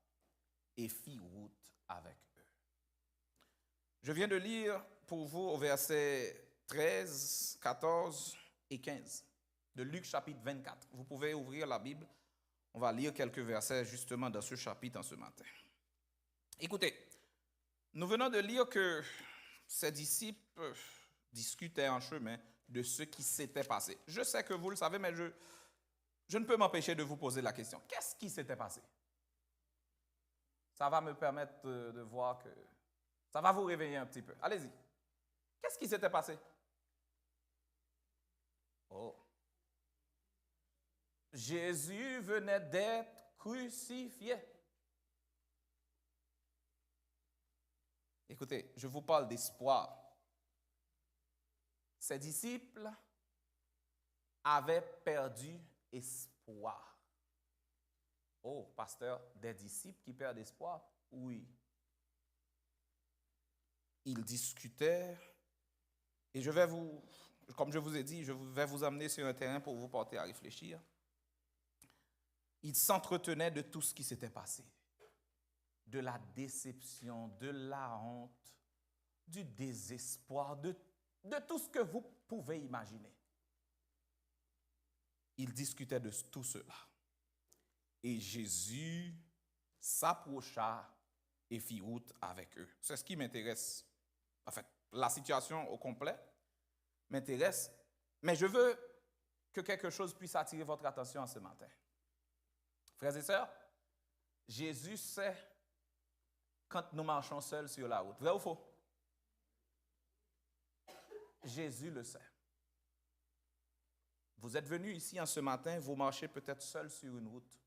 et fit route avec eux. Je viens de lire pour vous au verset 13, 14 et 15 de Luc chapitre 24. Vous pouvez ouvrir la Bible. On va lire quelques versets justement dans ce chapitre en ce matin. Écoutez, nous venons de lire que ces disciples discutaient en chemin de ce qui s'était passé. Je sais que vous le savez, mais je ne peux m'empêcher de vous poser la question. Qu'est-ce qui s'était passé? Ça va me permettre de voir que ça va vous réveiller un petit peu. Allez-y. Qu'est-ce qui s'était passé? Oh. Jésus venait d'être crucifié. Écoutez, je vous parle d'espoir. Ses disciples avaient perdu espoir. Oh, pasteur, des disciples qui perdent espoir? Oui. Ils discutaient et comme je vous ai dit, je vais vous amener sur un terrain pour vous porter à réfléchir. Ils s'entretenaient de tout ce qui s'était passé. De la déception, de la honte, du désespoir, de tout ce que vous pouvez imaginer. Ils discutaient de tout cela. Et Jésus s'approcha et fit route avec eux. C'est ce qui m'intéresse. En fait, la situation au complet m'intéresse, mais je veux que quelque chose puisse attirer votre attention ce matin. Frères et sœurs, Jésus sait quand nous marchons seuls sur la route. Vrai ou faux? Jésus le sait. Vous êtes venus ici en ce matin, vous marchez peut-être seul sur une route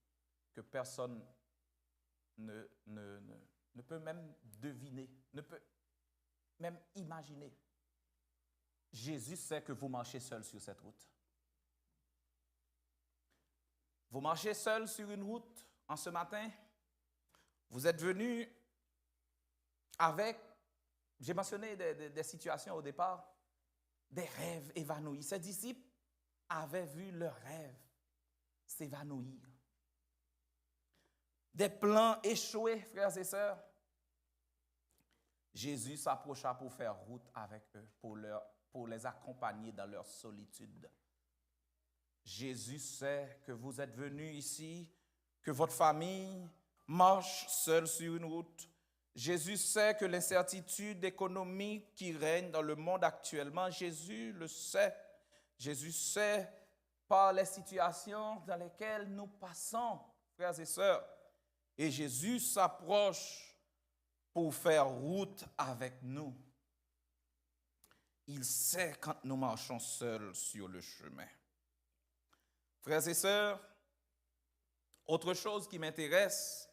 que personne ne peut même deviner, ne peut même imaginer. Jésus sait que vous marchez seul sur cette route. Vous marchez seul sur une route en ce matin. Vous êtes venus avec, j'ai mentionné des situations au départ, des rêves évanouis. Ces disciples avaient vu leurs rêves s'évanouir. Des plans échoués, frères et sœurs. Jésus s'approcha pour faire route avec eux, pour les accompagner dans leur solitude. Jésus sait que vous êtes venus ici, que votre famille marche seule sur une route. Jésus sait que l'incertitude économique qui règne dans le monde actuellement, Jésus le sait. Jésus sait par les situations dans lesquelles nous passons, frères et sœurs. Et Jésus s'approche pour faire route avec nous. Il sait quand nous marchons seuls sur le chemin. Frères et sœurs, autre chose qui m'intéresse,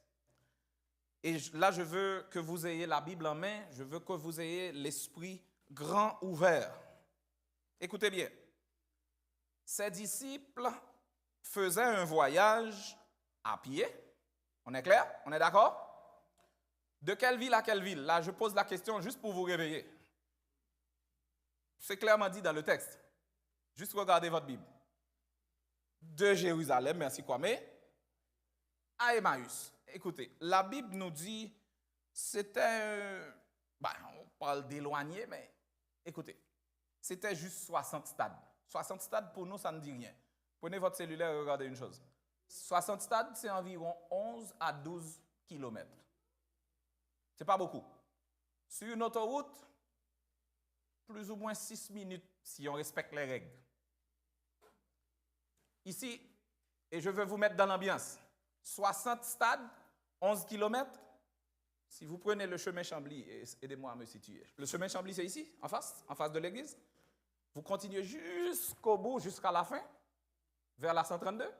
et là je veux que vous ayez la Bible en main, je veux que vous ayez l'esprit grand ouvert. Écoutez bien, ces disciples faisaient un voyage à pied. On est clair? On est d'accord? De quelle ville à quelle ville? Là, je pose la question juste pour vous réveiller. C'est clairement dit dans le texte. Juste regardez votre Bible. De Jérusalem, merci Kwame, à Emmaüs. Écoutez, la Bible nous dit, c'était, on parle d'éloigné, mais écoutez, c'était juste 60 stades. 60 stades, pour nous, ça ne dit rien. Prenez votre cellulaire et regardez une chose. 60 stades, c'est environ 11 à 12 kilomètres. Ce n'est pas beaucoup. Sur une autoroute, plus ou moins 6 minutes si on respecte les règles. Ici, et je veux vous mettre dans l'ambiance, 60 stades, 11 kilomètres. Si vous prenez le chemin Chambly, aidez-moi à me situer. Le chemin Chambly, c'est ici, en face de l'église. Vous continuez jusqu'au bout, jusqu'à la fin, vers la 132,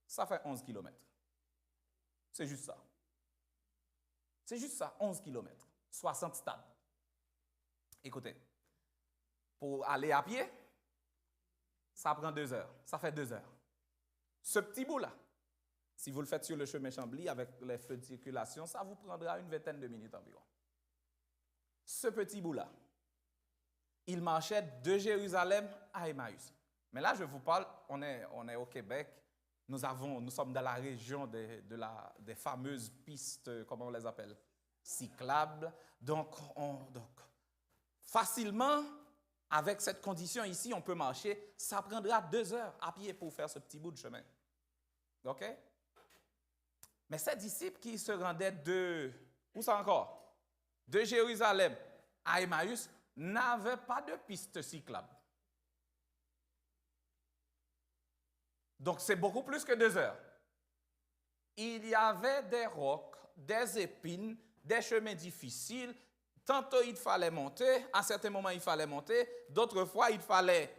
ça fait 11 kilomètres. C'est juste ça. C'est juste ça, 11 kilomètres, 60 stades. Écoutez, pour aller à pied, ça prend 2 heures, ça fait 2 heures. Ce petit bout-là, si vous le faites sur le chemin Chambly avec les feux de circulation, ça vous prendra une vingtaine de minutes environ. Ce petit bout-là, il marchait de Jérusalem à Emmaüs. Mais là, je vous parle, on est au Québec, nous sommes dans la région des fameuses pistes, comment on les appelle, cyclables. Donc, facilement, avec cette condition ici, on peut marcher. Ça prendra 2 heures à pied pour faire ce petit bout de chemin. OK? Mais ces disciples qui se rendaient où ça encore? De Jérusalem à Emmaüs, n'avaient pas de piste cyclable. Donc, c'est beaucoup plus que 2 heures. Il y avait des rocs, des épines, des chemins difficiles. Tantôt, il fallait monter. À certains moments, il fallait monter. D'autres fois, il fallait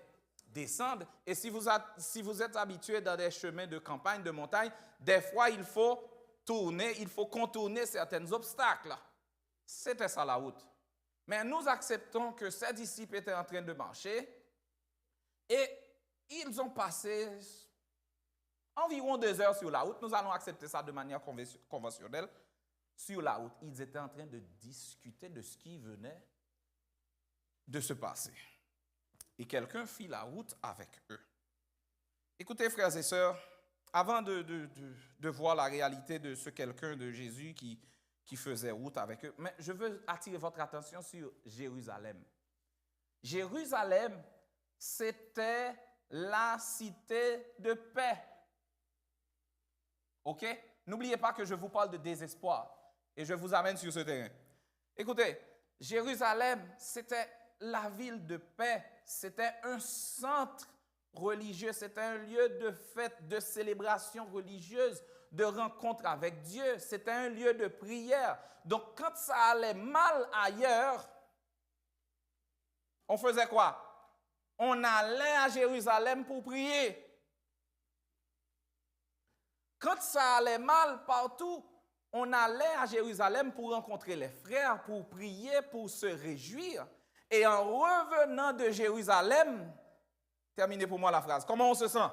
descendre. Et si vous êtes habitué dans des chemins de campagne, de montagne, des fois, il faut tourner, il faut contourner certains obstacles. C'était ça la route. Mais nous acceptons que ces disciples étaient en train de marcher et ils ont passé environ 2 heures sur la route. Nous allons accepter ça de manière conventionnelle. Sur la route, ils étaient en train de discuter de ce qui venait de se passer. Et quelqu'un fit la route avec eux. Écoutez, frères et sœurs, avant de voir la réalité de ce quelqu'un de Jésus qui faisait route avec eux, mais je veux attirer votre attention sur Jérusalem. Jérusalem, c'était la cité de paix. OK? N'oubliez pas que je vous parle de désespoir et je vous amène sur ce terrain. Écoutez, Jérusalem, c'était la ville de paix, c'était un centre religieux, c'était un lieu de fête, de célébration religieuse, de rencontre avec Dieu, c'était un lieu de prière. Donc, quand ça allait mal ailleurs, on faisait quoi? On allait à Jérusalem pour prier. Quand ça allait mal partout, on allait à Jérusalem pour rencontrer les frères, pour prier, pour se réjouir. Et en revenant de Jérusalem, terminez pour moi la phrase, comment on se sent?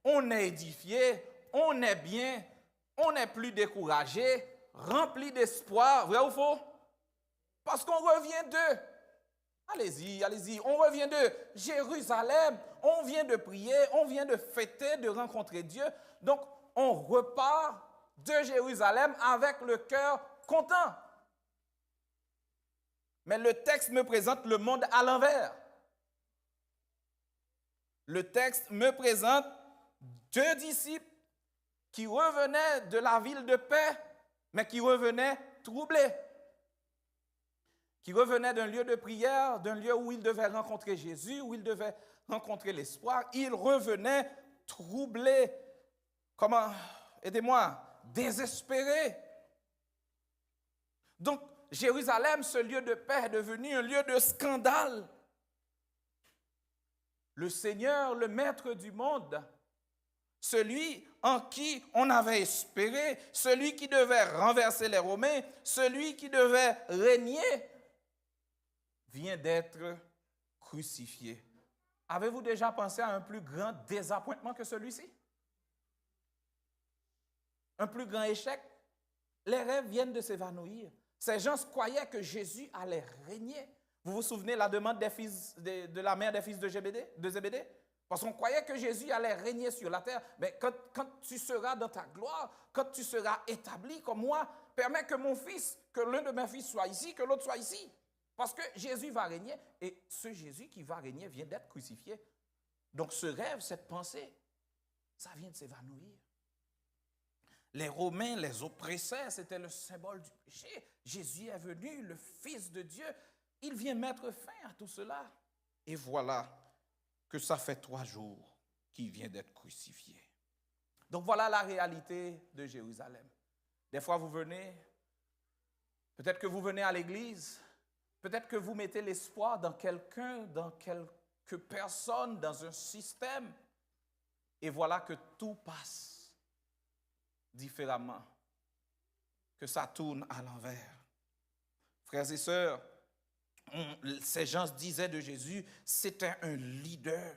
On est édifié, on est bien, on n'est plus découragé, rempli d'espoir, vrai ou faux? Parce qu'on revient d'eux. Allez-y, allez-y, on revient de Jérusalem, on vient de prier, on vient de fêter, de rencontrer Dieu. Donc, on repart de Jérusalem avec le cœur content. Mais le texte me présente le monde à l'envers. Le texte me présente 2 disciples qui revenaient de la ville de paix, mais qui revenaient troublés. Qui revenaient d'un lieu de prière, d'un lieu où ils devaient rencontrer Jésus, où ils devaient rencontrer l'espoir. Ils revenaient troublés. Comment? Aidez-moi. Désespérés. Donc, Jérusalem, ce lieu de paix, est devenu un lieu de scandale. Le Seigneur, le Maître du monde, celui en qui on avait espéré, celui qui devait renverser les Romains, celui qui devait régner, vient d'être crucifié. Avez-vous déjà pensé à un plus grand désappointement que celui-ci? Un plus grand échec? Les rêves viennent de s'évanouir. Ces gens croyaient que Jésus allait régner. Vous vous souvenez la demande des fils de la mère des fils de Zébédée? Parce qu'on croyait que Jésus allait régner sur la terre. Mais quand tu seras dans ta gloire, quand tu seras établi comme moi, permets que mon fils, que l'un de mes fils soit ici, que l'autre soit ici. Parce que Jésus va régner. Et ce Jésus qui va régner vient d'être crucifié. Donc ce rêve, cette pensée, ça vient de s'évanouir. Les Romains les oppressaient, c'était le symbole du péché. Jésus est venu, le Fils de Dieu. Il vient mettre fin à tout cela. Et voilà que ça fait 3 jours qu'il vient d'être crucifié. Donc voilà la réalité de Jérusalem. Des fois vous venez, peut-être que vous venez à l'église, peut-être que vous mettez l'espoir dans quelqu'un, dans quelques personnes, dans un système. Et voilà que tout passe différemment, que ça tourne à l'envers. Frères et sœurs, ces gens disaient de Jésus, c'était un leader,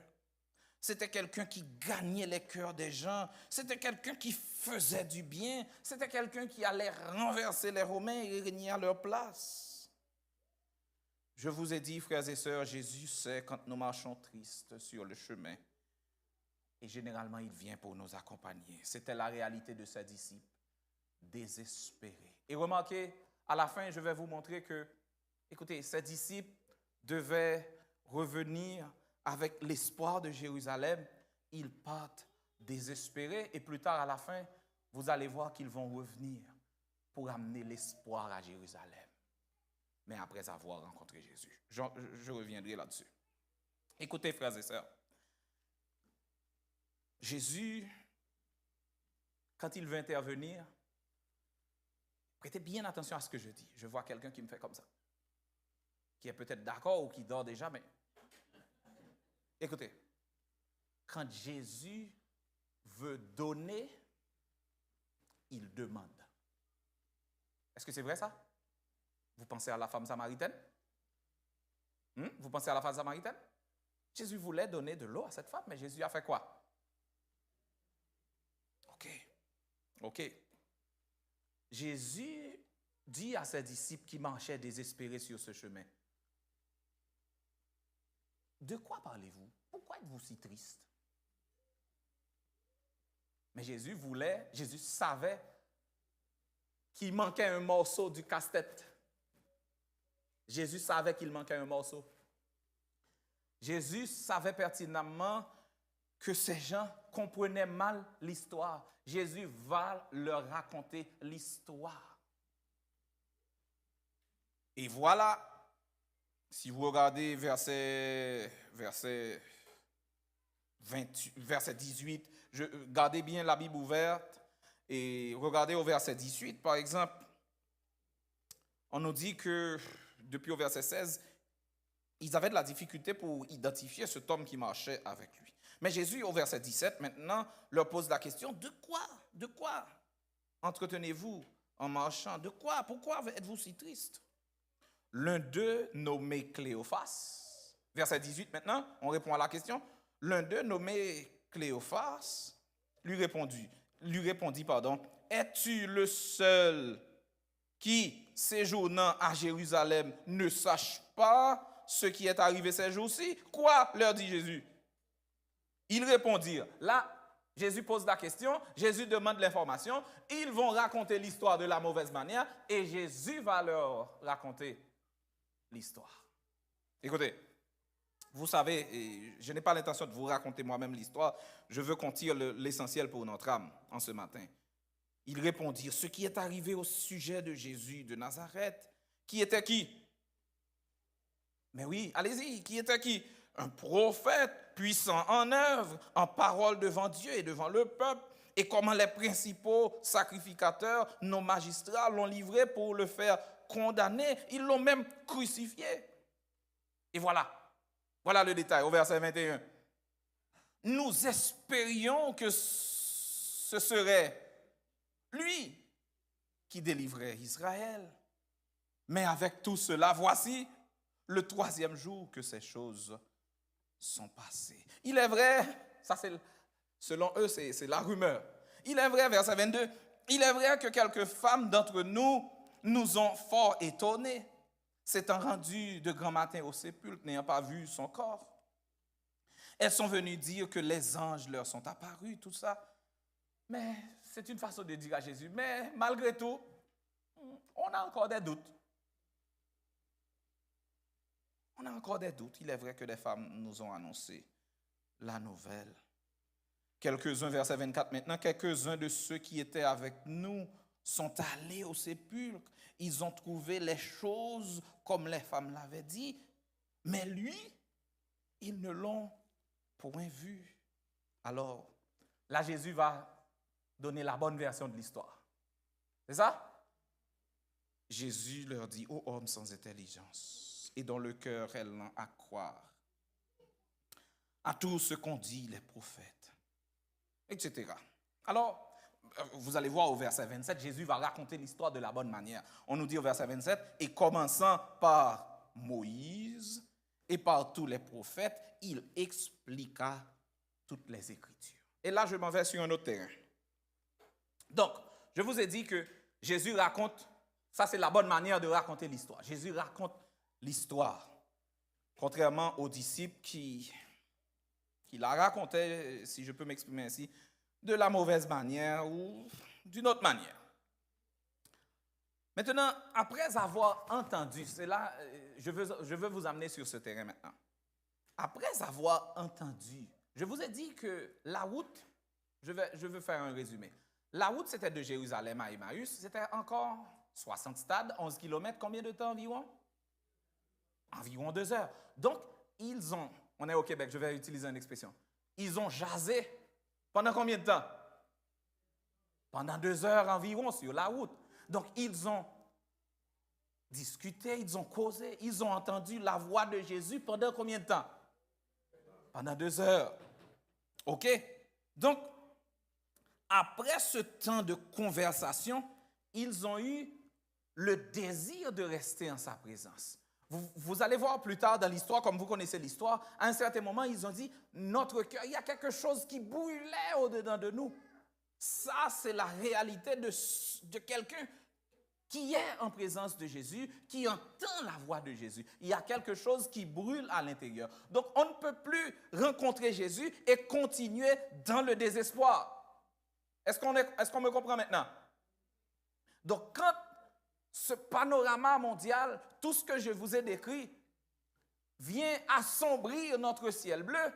c'était quelqu'un qui gagnait les cœurs des gens, c'était quelqu'un qui faisait du bien, c'était quelqu'un qui allait renverser les Romains et régner à leur place. Je vous ai dit, frères et sœurs, Jésus sait quand nous marchons tristes sur le chemin. Et généralement, il vient pour nous accompagner. C'était la réalité de ses disciples, désespérés. Et remarquez, à la fin, je vais vous montrer que, écoutez, ses disciples devaient revenir avec l'espoir de Jérusalem. Ils partent désespérés. Et plus tard, à la fin, vous allez voir qu'ils vont revenir pour amener l'espoir à Jérusalem. Mais après avoir rencontré Jésus. Je reviendrai là-dessus. Écoutez, frères et sœurs. Jésus, quand il veut intervenir, prêtez bien attention à ce que je dis. Je vois quelqu'un qui me fait comme ça, qui est peut-être d'accord ou qui dort déjà, mais écoutez, quand Jésus veut donner, il demande. Est-ce que c'est vrai ça? Vous pensez à la femme samaritaine? Vous pensez à la femme samaritaine? Jésus voulait donner de l'eau à cette femme, mais Jésus a fait quoi? OK. Jésus dit à ses disciples qui marchaient désespérés sur ce chemin, de quoi parlez-vous? Pourquoi êtes-vous si triste? Mais Jésus savait qu'il manquait un morceau du casse-tête. Jésus savait qu'il manquait un morceau. Jésus savait pertinemment que ces gens comprenaient mal l'histoire. Jésus va leur raconter l'histoire. Et voilà, si vous regardez verset 18, gardez bien la Bible ouverte et regardez au verset 18, par exemple, on nous dit que depuis au verset 16, ils avaient de la difficulté pour identifier cet homme qui marchait avec lui. Mais Jésus, au verset 17, maintenant, leur pose la question, de quoi entretenez-vous en marchant? De quoi? Pourquoi êtes-vous si triste? L'un d'eux, nommé Cléophas, verset 18 maintenant, on répond à la question. L'un d'eux, nommé Cléophas, lui répondit, es-tu le seul qui, séjournant à Jérusalem, ne sache pas ce qui est arrivé ces jours-ci? Quoi? Leur dit Jésus. Ils répondirent. Là, Jésus pose la question, Jésus demande l'information, ils vont raconter l'histoire de la mauvaise manière et Jésus va leur raconter l'histoire. Écoutez, vous savez, je n'ai pas l'intention de vous raconter moi-même l'histoire, je veux qu'on tire l'essentiel pour notre âme en ce matin. Ils répondirent, ce qui est arrivé au sujet de Jésus de Nazareth, qui était qui? Mais oui, allez-y, qui était qui? Un prophète puissant en œuvre, en parole devant Dieu et devant le peuple, et comment les principaux sacrificateurs, nos magistrats, l'ont livré pour le faire condamner. Ils l'ont même crucifié. Et voilà le détail au verset 21. Nous espérions que ce serait lui qui délivrait Israël. Mais avec tout cela, voici le 3e jour que ces choses sont passées. Il est vrai, ça c'est, selon eux, c'est la rumeur. Il est vrai, verset 22, il est vrai que quelques femmes d'entre nous ont fort étonnés, s'étant rendues de grand matin au sépulcre, n'ayant pas vu son corps. Elles sont venues dire que les anges leur sont apparus, tout ça. Mais c'est une façon de dire à Jésus, mais malgré tout, on a encore des doutes. On a encore des doutes. Il est vrai que des femmes nous ont annoncé la nouvelle. Quelques-uns, verset 24 maintenant, quelques-uns de ceux qui étaient avec nous sont allés au sépulcre. Ils ont trouvé les choses comme les femmes l'avaient dit. Mais lui, ils ne l'ont point vu. Alors, là, Jésus va donner la bonne version de l'histoire. C'est ça? Jésus leur dit, ô hommes sans intelligence, et dont le cœur est lent à croire à tout ce qu'ont dit les prophètes, etc. Alors, vous allez voir au verset 27, Jésus va raconter l'histoire de la bonne manière. On nous dit au verset 27, et commençant par Moïse et par tous les prophètes, il expliqua toutes les Écritures. Et là, je m'en vais sur un autre terrain. Donc, je vous ai dit que Jésus raconte, ça c'est la bonne manière de raconter l'histoire. Jésus raconte l'histoire, contrairement aux disciples qui la racontaient, si je peux m'exprimer ainsi, de la mauvaise manière ou d'une autre manière. Maintenant, après avoir entendu, c'est là, je veux vous amener sur ce terrain maintenant. Après avoir entendu, je vous ai dit que la route, je veux faire un résumé. La route, c'était de Jérusalem à Emmaüs, c'était encore 60 stades, 11 km, combien de temps environ? Environ 2 heures. Donc, on est au Québec, je vais utiliser une expression, ils ont jasé pendant combien de temps? Pendant 2 heures environ sur la route. Donc, ils ont discuté, ils ont causé, ils ont entendu la voix de Jésus pendant combien de temps? Pendant 2 heures. OK? Donc, après ce temps de conversation, ils ont eu le désir de rester en sa présence. Vous allez voir plus tard dans l'histoire, comme vous connaissez l'histoire, à un certain moment, ils ont dit, notre cœur, il y a quelque chose qui brûlait au-dedans de nous. Ça, c'est la réalité de quelqu'un qui est en présence de Jésus, qui entend la voix de Jésus. Il y a quelque chose qui brûle à l'intérieur. Donc, on ne peut plus rencontrer Jésus et continuer dans le désespoir. Est-ce qu'on me comprend maintenant? Donc, quand ce panorama mondial, tout ce que je vous ai décrit, vient assombrir notre ciel bleu,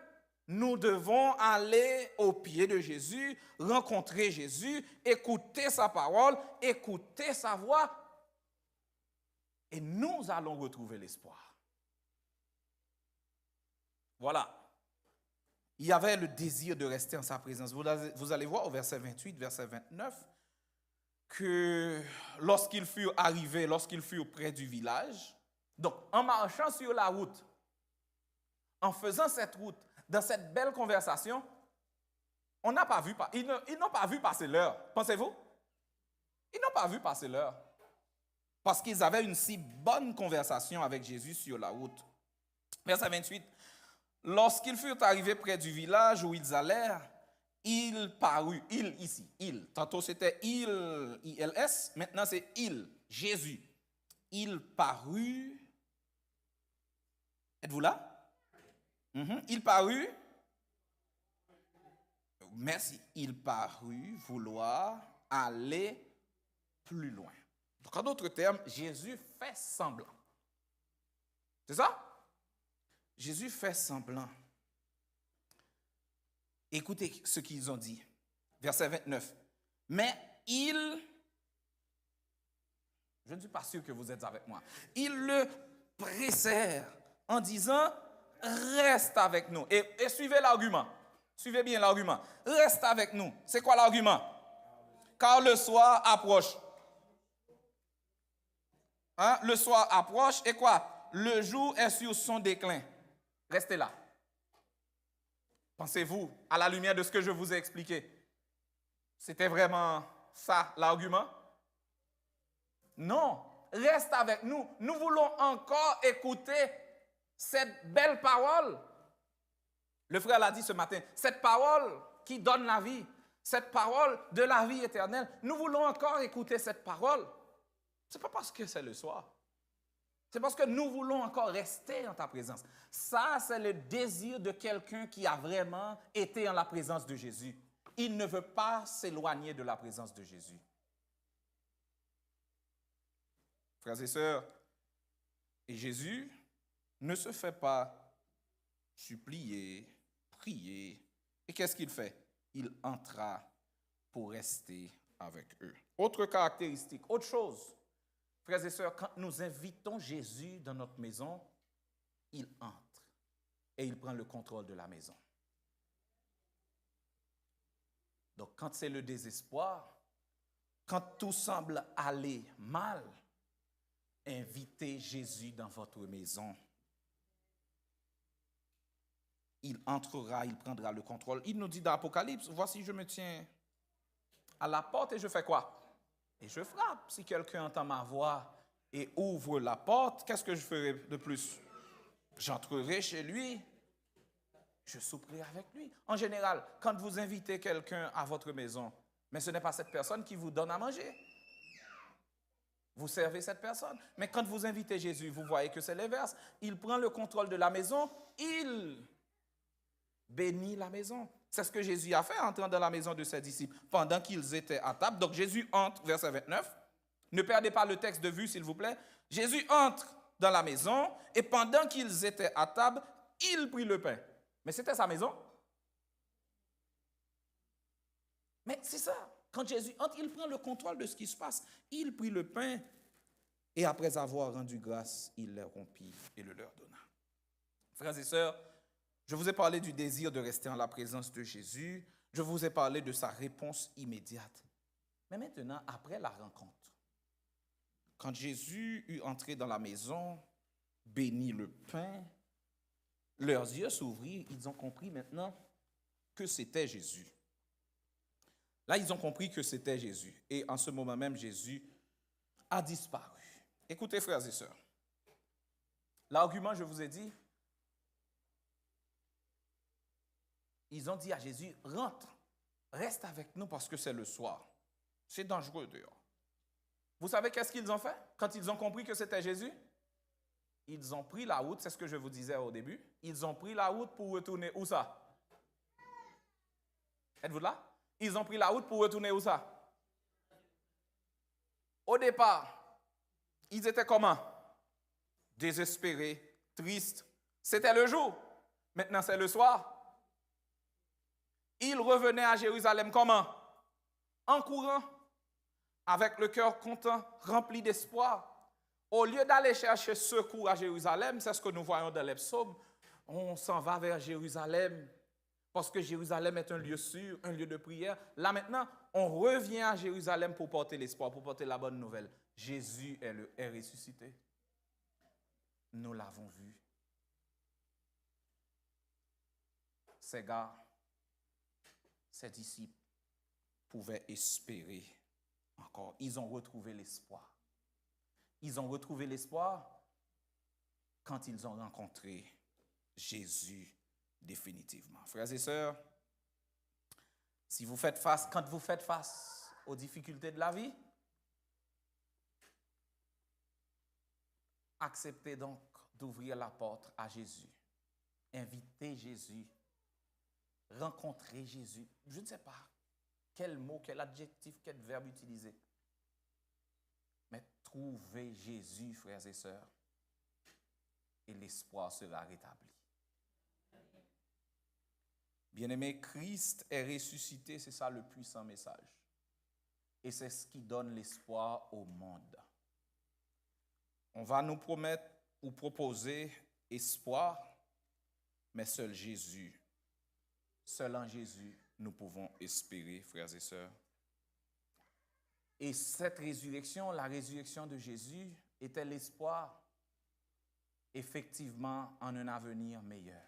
Nous devons aller au pied de Jésus, rencontrer Jésus, écouter sa parole, écouter sa voix, et nous allons retrouver l'espoir. Voilà. Il y avait le désir de rester en sa présence. Vous allez voir au verset 28, verset 29, que lorsqu'ils furent arrivés, lorsqu'ils furent près du village, donc en marchant sur la route, en faisant cette route, dans cette belle conversation, ils n'ont pas vu passer l'heure. Pensez-vous? Ils n'ont pas vu passer l'heure. Parce qu'ils avaient une si bonne conversation avec Jésus sur la route. Verset 28. Lorsqu'ils furent arrivés près du village où ils allèrent, il parut, tantôt c'était ILS, maintenant c'est Jésus. Il parut, êtes-vous là? Il parut, merci, il parut vouloir aller plus loin. Donc en d'autres termes, Jésus fait semblant. C'est ça? Jésus fait semblant. Écoutez ce qu'ils ont dit. Verset 29. Mais je ne suis pas sûr que vous êtes avec moi. Ils le pressèrent en disant, reste avec nous. Et suivez l'argument. Suivez bien l'argument. Reste avec nous. C'est quoi l'argument? Car le soir approche. Le soir approche et quoi? Le jour est sur son déclin. Restez là. Pensez-vous, à la lumière de ce que je vous ai expliqué, c'était vraiment ça l'argument? Non, reste avec nous. Nous voulons encore écouter cette belle parole. Le frère l'a dit ce matin, cette parole qui donne la vie, cette parole de la vie éternelle. Nous voulons encore écouter cette parole. Ce n'est pas parce que c'est le soir. C'est parce que nous voulons encore rester en ta présence. Ça, c'est le désir de quelqu'un qui a vraiment été en la présence de Jésus. Il ne veut pas s'éloigner de la présence de Jésus. Frères et sœurs, et Jésus ne se fait pas supplier, prier. Et qu'est-ce qu'il fait? Il entra pour rester avec eux. Autre caractéristique, autre chose. Frères et sœurs, quand nous invitons Jésus dans notre maison, il entre et il prend le contrôle de la maison. Donc, quand c'est le désespoir, quand tout semble aller mal, invitez Jésus dans votre maison. Il entrera, il prendra le contrôle. Il nous dit dans l'Apocalypse, voici, je me tiens à la porte et je fais quoi? Et je frappe. Si quelqu'un entend ma voix et ouvre la porte, qu'est-ce que je ferai de plus? J'entrerai chez lui, je souperai avec lui. En général, quand vous invitez quelqu'un à votre maison, mais ce n'est pas cette personne qui vous donne à manger. Vous servez cette personne. Mais quand vous invitez Jésus, vous voyez que c'est l'inverse. Il prend le contrôle de la maison, il bénit la maison. C'est ce que Jésus a fait en entrant dans la maison de ses disciples pendant qu'ils étaient à table. Donc Jésus entre, verset 29. Ne perdez pas le texte de vue, s'il vous plaît. Jésus entre dans la maison et pendant qu'ils étaient à table, il prit le pain. Mais c'était sa maison. Mais c'est ça. Quand Jésus entre, il prend le contrôle de ce qui se passe. Il prit le pain et après avoir rendu grâce, il le rompit et le leur donna. Frères et sœurs, je vous ai parlé du désir de rester en la présence de Jésus. Je vous ai parlé de sa réponse immédiate. Mais maintenant, après la rencontre, quand Jésus eut entré dans la maison, bénit le pain, leurs yeux s'ouvrirent, ils ont compris maintenant que c'était Jésus. Là, ils ont compris que c'était Jésus. Et en ce moment même, Jésus a disparu. Écoutez, frères et sœurs, l'argument, je vous ai dit, ils ont dit à Jésus, rentre, reste avec nous parce que c'est le soir. C'est dangereux dehors. Vous savez qu'est-ce qu'ils ont fait quand ils ont compris que c'était Jésus? Ils ont pris la route, c'est ce que je vous disais au début, ils ont pris la route pour retourner où ça? Êtes-vous là? Ils ont pris la route pour retourner où ça? Au départ, ils étaient comment? Désespérés, tristes. C'était le jour. Maintenant, c'est le soir. Ils revenaient à Jérusalem comment? En courant, avec le cœur content, rempli d'espoir. Au lieu d'aller chercher secours à Jérusalem, c'est ce que nous voyons dans les psaumes, on s'en va vers Jérusalem, parce que Jérusalem est un lieu sûr, un lieu de prière. Là maintenant, on revient à Jérusalem pour porter l'espoir, pour porter la bonne nouvelle. Jésus est ressuscité. Nous l'avons vu. Ces gars, ces disciples pouvaient espérer encore. Ils ont retrouvé l'espoir. Ils ont retrouvé l'espoir quand ils ont rencontré Jésus définitivement. Frères et sœurs, quand vous faites face aux difficultés de la vie, acceptez donc d'ouvrir la porte à Jésus. Invitez Jésus. Rencontrez Jésus. Je ne sais pas quel mot, quel adjectif, quel verbe utiliser. Mais trouvez Jésus, frères et sœurs, et l'espoir sera rétabli. Bien-aimé, Christ est ressuscité, c'est ça le puissant message. Et c'est ce qui donne l'espoir au monde. On va nous promettre ou proposer espoir, mais seul en Jésus, nous pouvons espérer, frères et sœurs. Et cette résurrection, la résurrection de Jésus, était l'espoir, effectivement, en un avenir meilleur.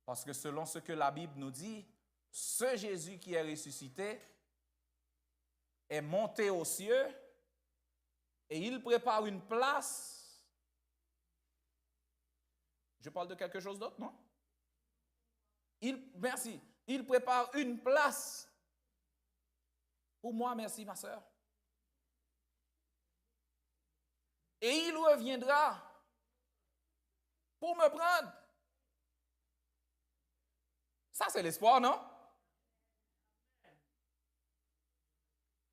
Parce que selon ce que la Bible nous dit, ce Jésus qui est ressuscité est monté aux cieux et il prépare une place. Je parle de quelque chose d'autre, non? Merci. Il prépare une place pour moi, merci ma soeur. Et il reviendra pour me prendre. Ça, c'est l'espoir, non?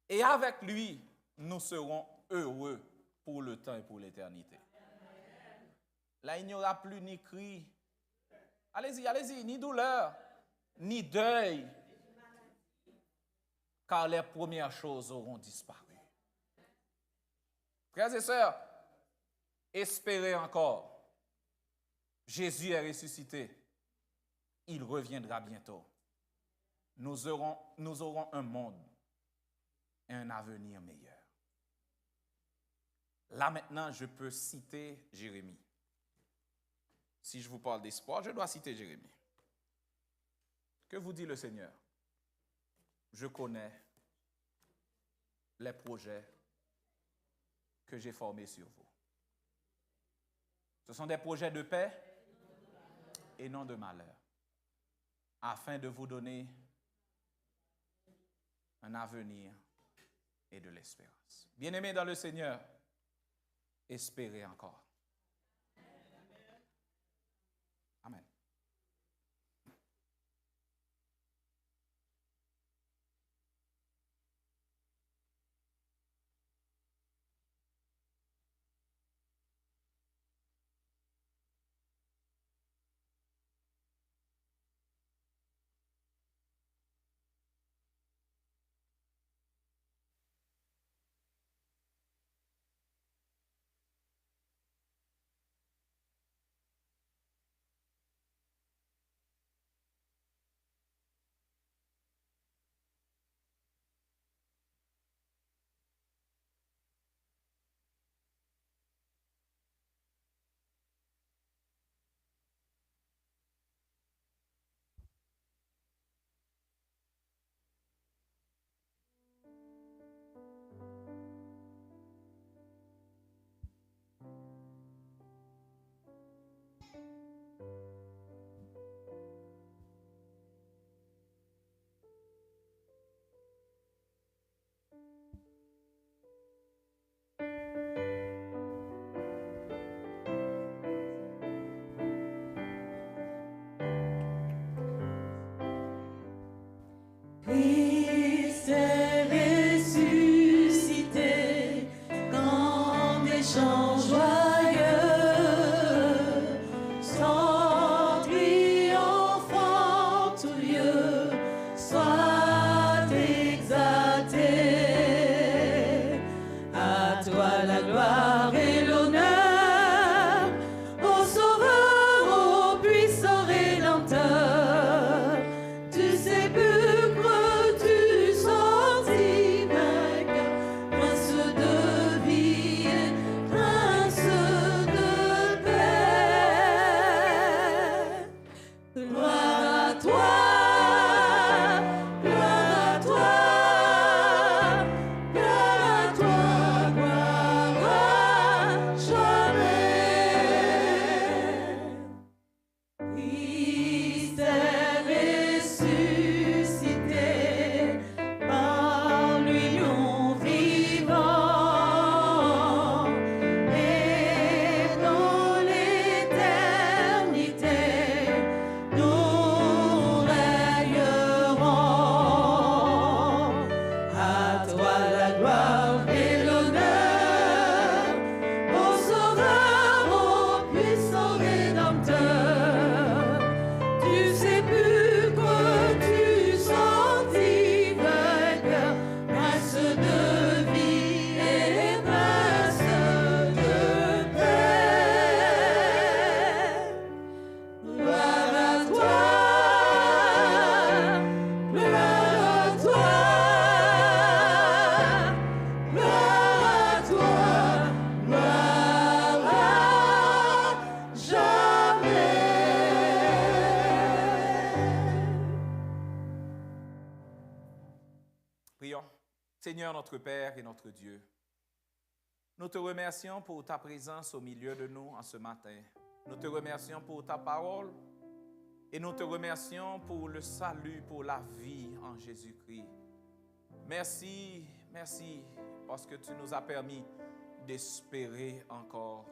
Et avec lui, nous serons heureux pour le temps et pour l'éternité. Là, il n'y aura plus ni cri. Allez-y, ni douleur, ni deuil. Car les premières choses auront disparu. Frères et sœurs, espérez encore. Jésus est ressuscité. Il reviendra bientôt. Nous aurons un monde et un avenir meilleur. Là maintenant, je peux citer Jérémie. Si je vous parle d'espoir, je dois citer Jérémie. Que vous dit le Seigneur? Je connais les projets que j'ai formés sur vous. Ce sont des projets de paix et non de malheur, afin de vous donner un avenir et de l'espérance. Bien-aimés dans le Seigneur, espérez encore. Amen. Christ est ressuscité, quand des chants joyeux, sans triomphant tout lieu. Prions. Seigneur notre Père et notre Dieu, nous te remercions pour ta présence au milieu de nous en ce matin. Nous te remercions pour ta parole et nous te remercions pour le salut, pour la vie en Jésus-Christ. Merci, merci, parce que tu nous as permis d'espérer encore.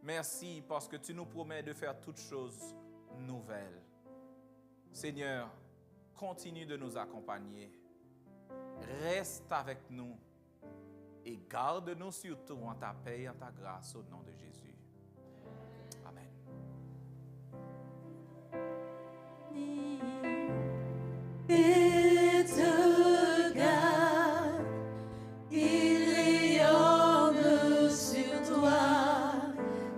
Merci parce que tu nous promets de faire toutes choses nouvelles. Seigneur, continue de nous accompagner. Reste avec nous et garde-nous surtout en ta paix et en ta grâce au nom de Jésus. Amen. Et te garde, il rayonne sur toi,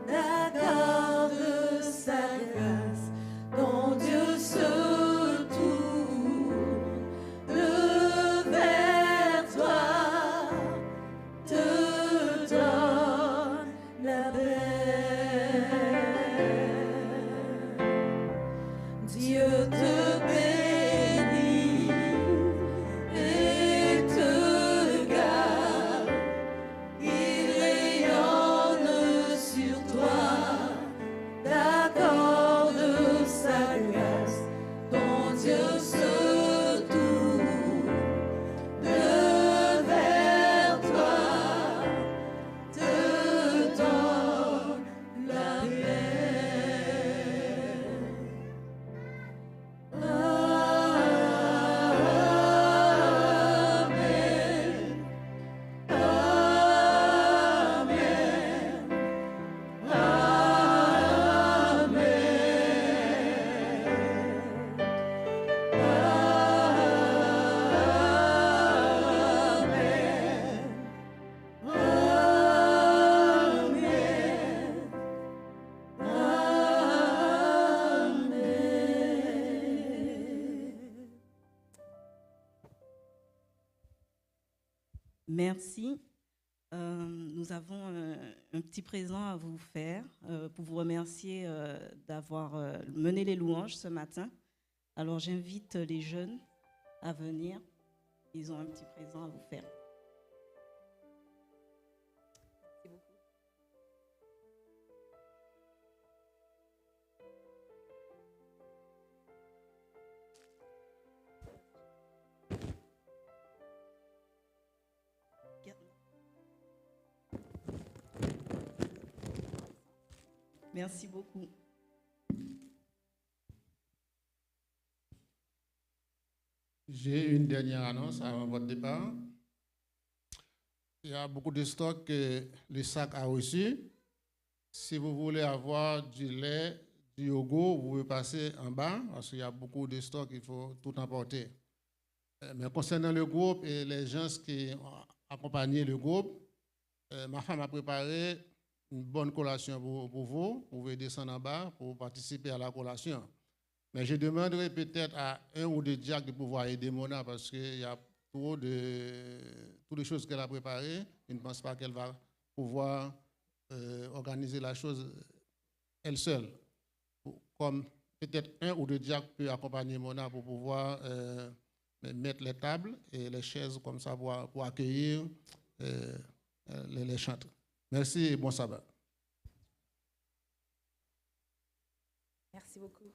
t'accorde sa grâce, ton Dieu se tourne vers toi, te donne la paix. Dieu te bénit et te garde, il rayonne sur toi, t'accorde sa grâce, ton Dieu se tourne vers toi, te donne la paix. Merci. Nous avons un petit présent à vous faire pour vous remercier d'avoir mené les louanges ce matin. Alors j'invite les jeunes à venir. Ils ont un petit présent à vous faire. Merci beaucoup. Merci beaucoup. J'ai une dernière annonce avant votre départ. Il y a beaucoup de stocks que le sac a reçu. Si vous voulez avoir du lait, du yogourt, vous pouvez passer en bas parce qu'il y a beaucoup de stocks, il faut tout emporter. Mais concernant le groupe et les gens qui ont accompagné le groupe, ma femme a préparé une bonne collation pour vous. Vous pouvez descendre en bas pour participer à la collation. Mais je demanderai peut-être à un ou deux diacres de pouvoir aider Mona parce qu'il y a trop de choses qu'elle a préparées. Je ne pense pas qu'elle va pouvoir organiser la chose elle seule. Comme peut-être un ou deux diacres peuvent accompagner Mona pour pouvoir mettre les tables et les chaises comme ça pour accueillir les chantres. Merci et bon sabbat. Merci beaucoup.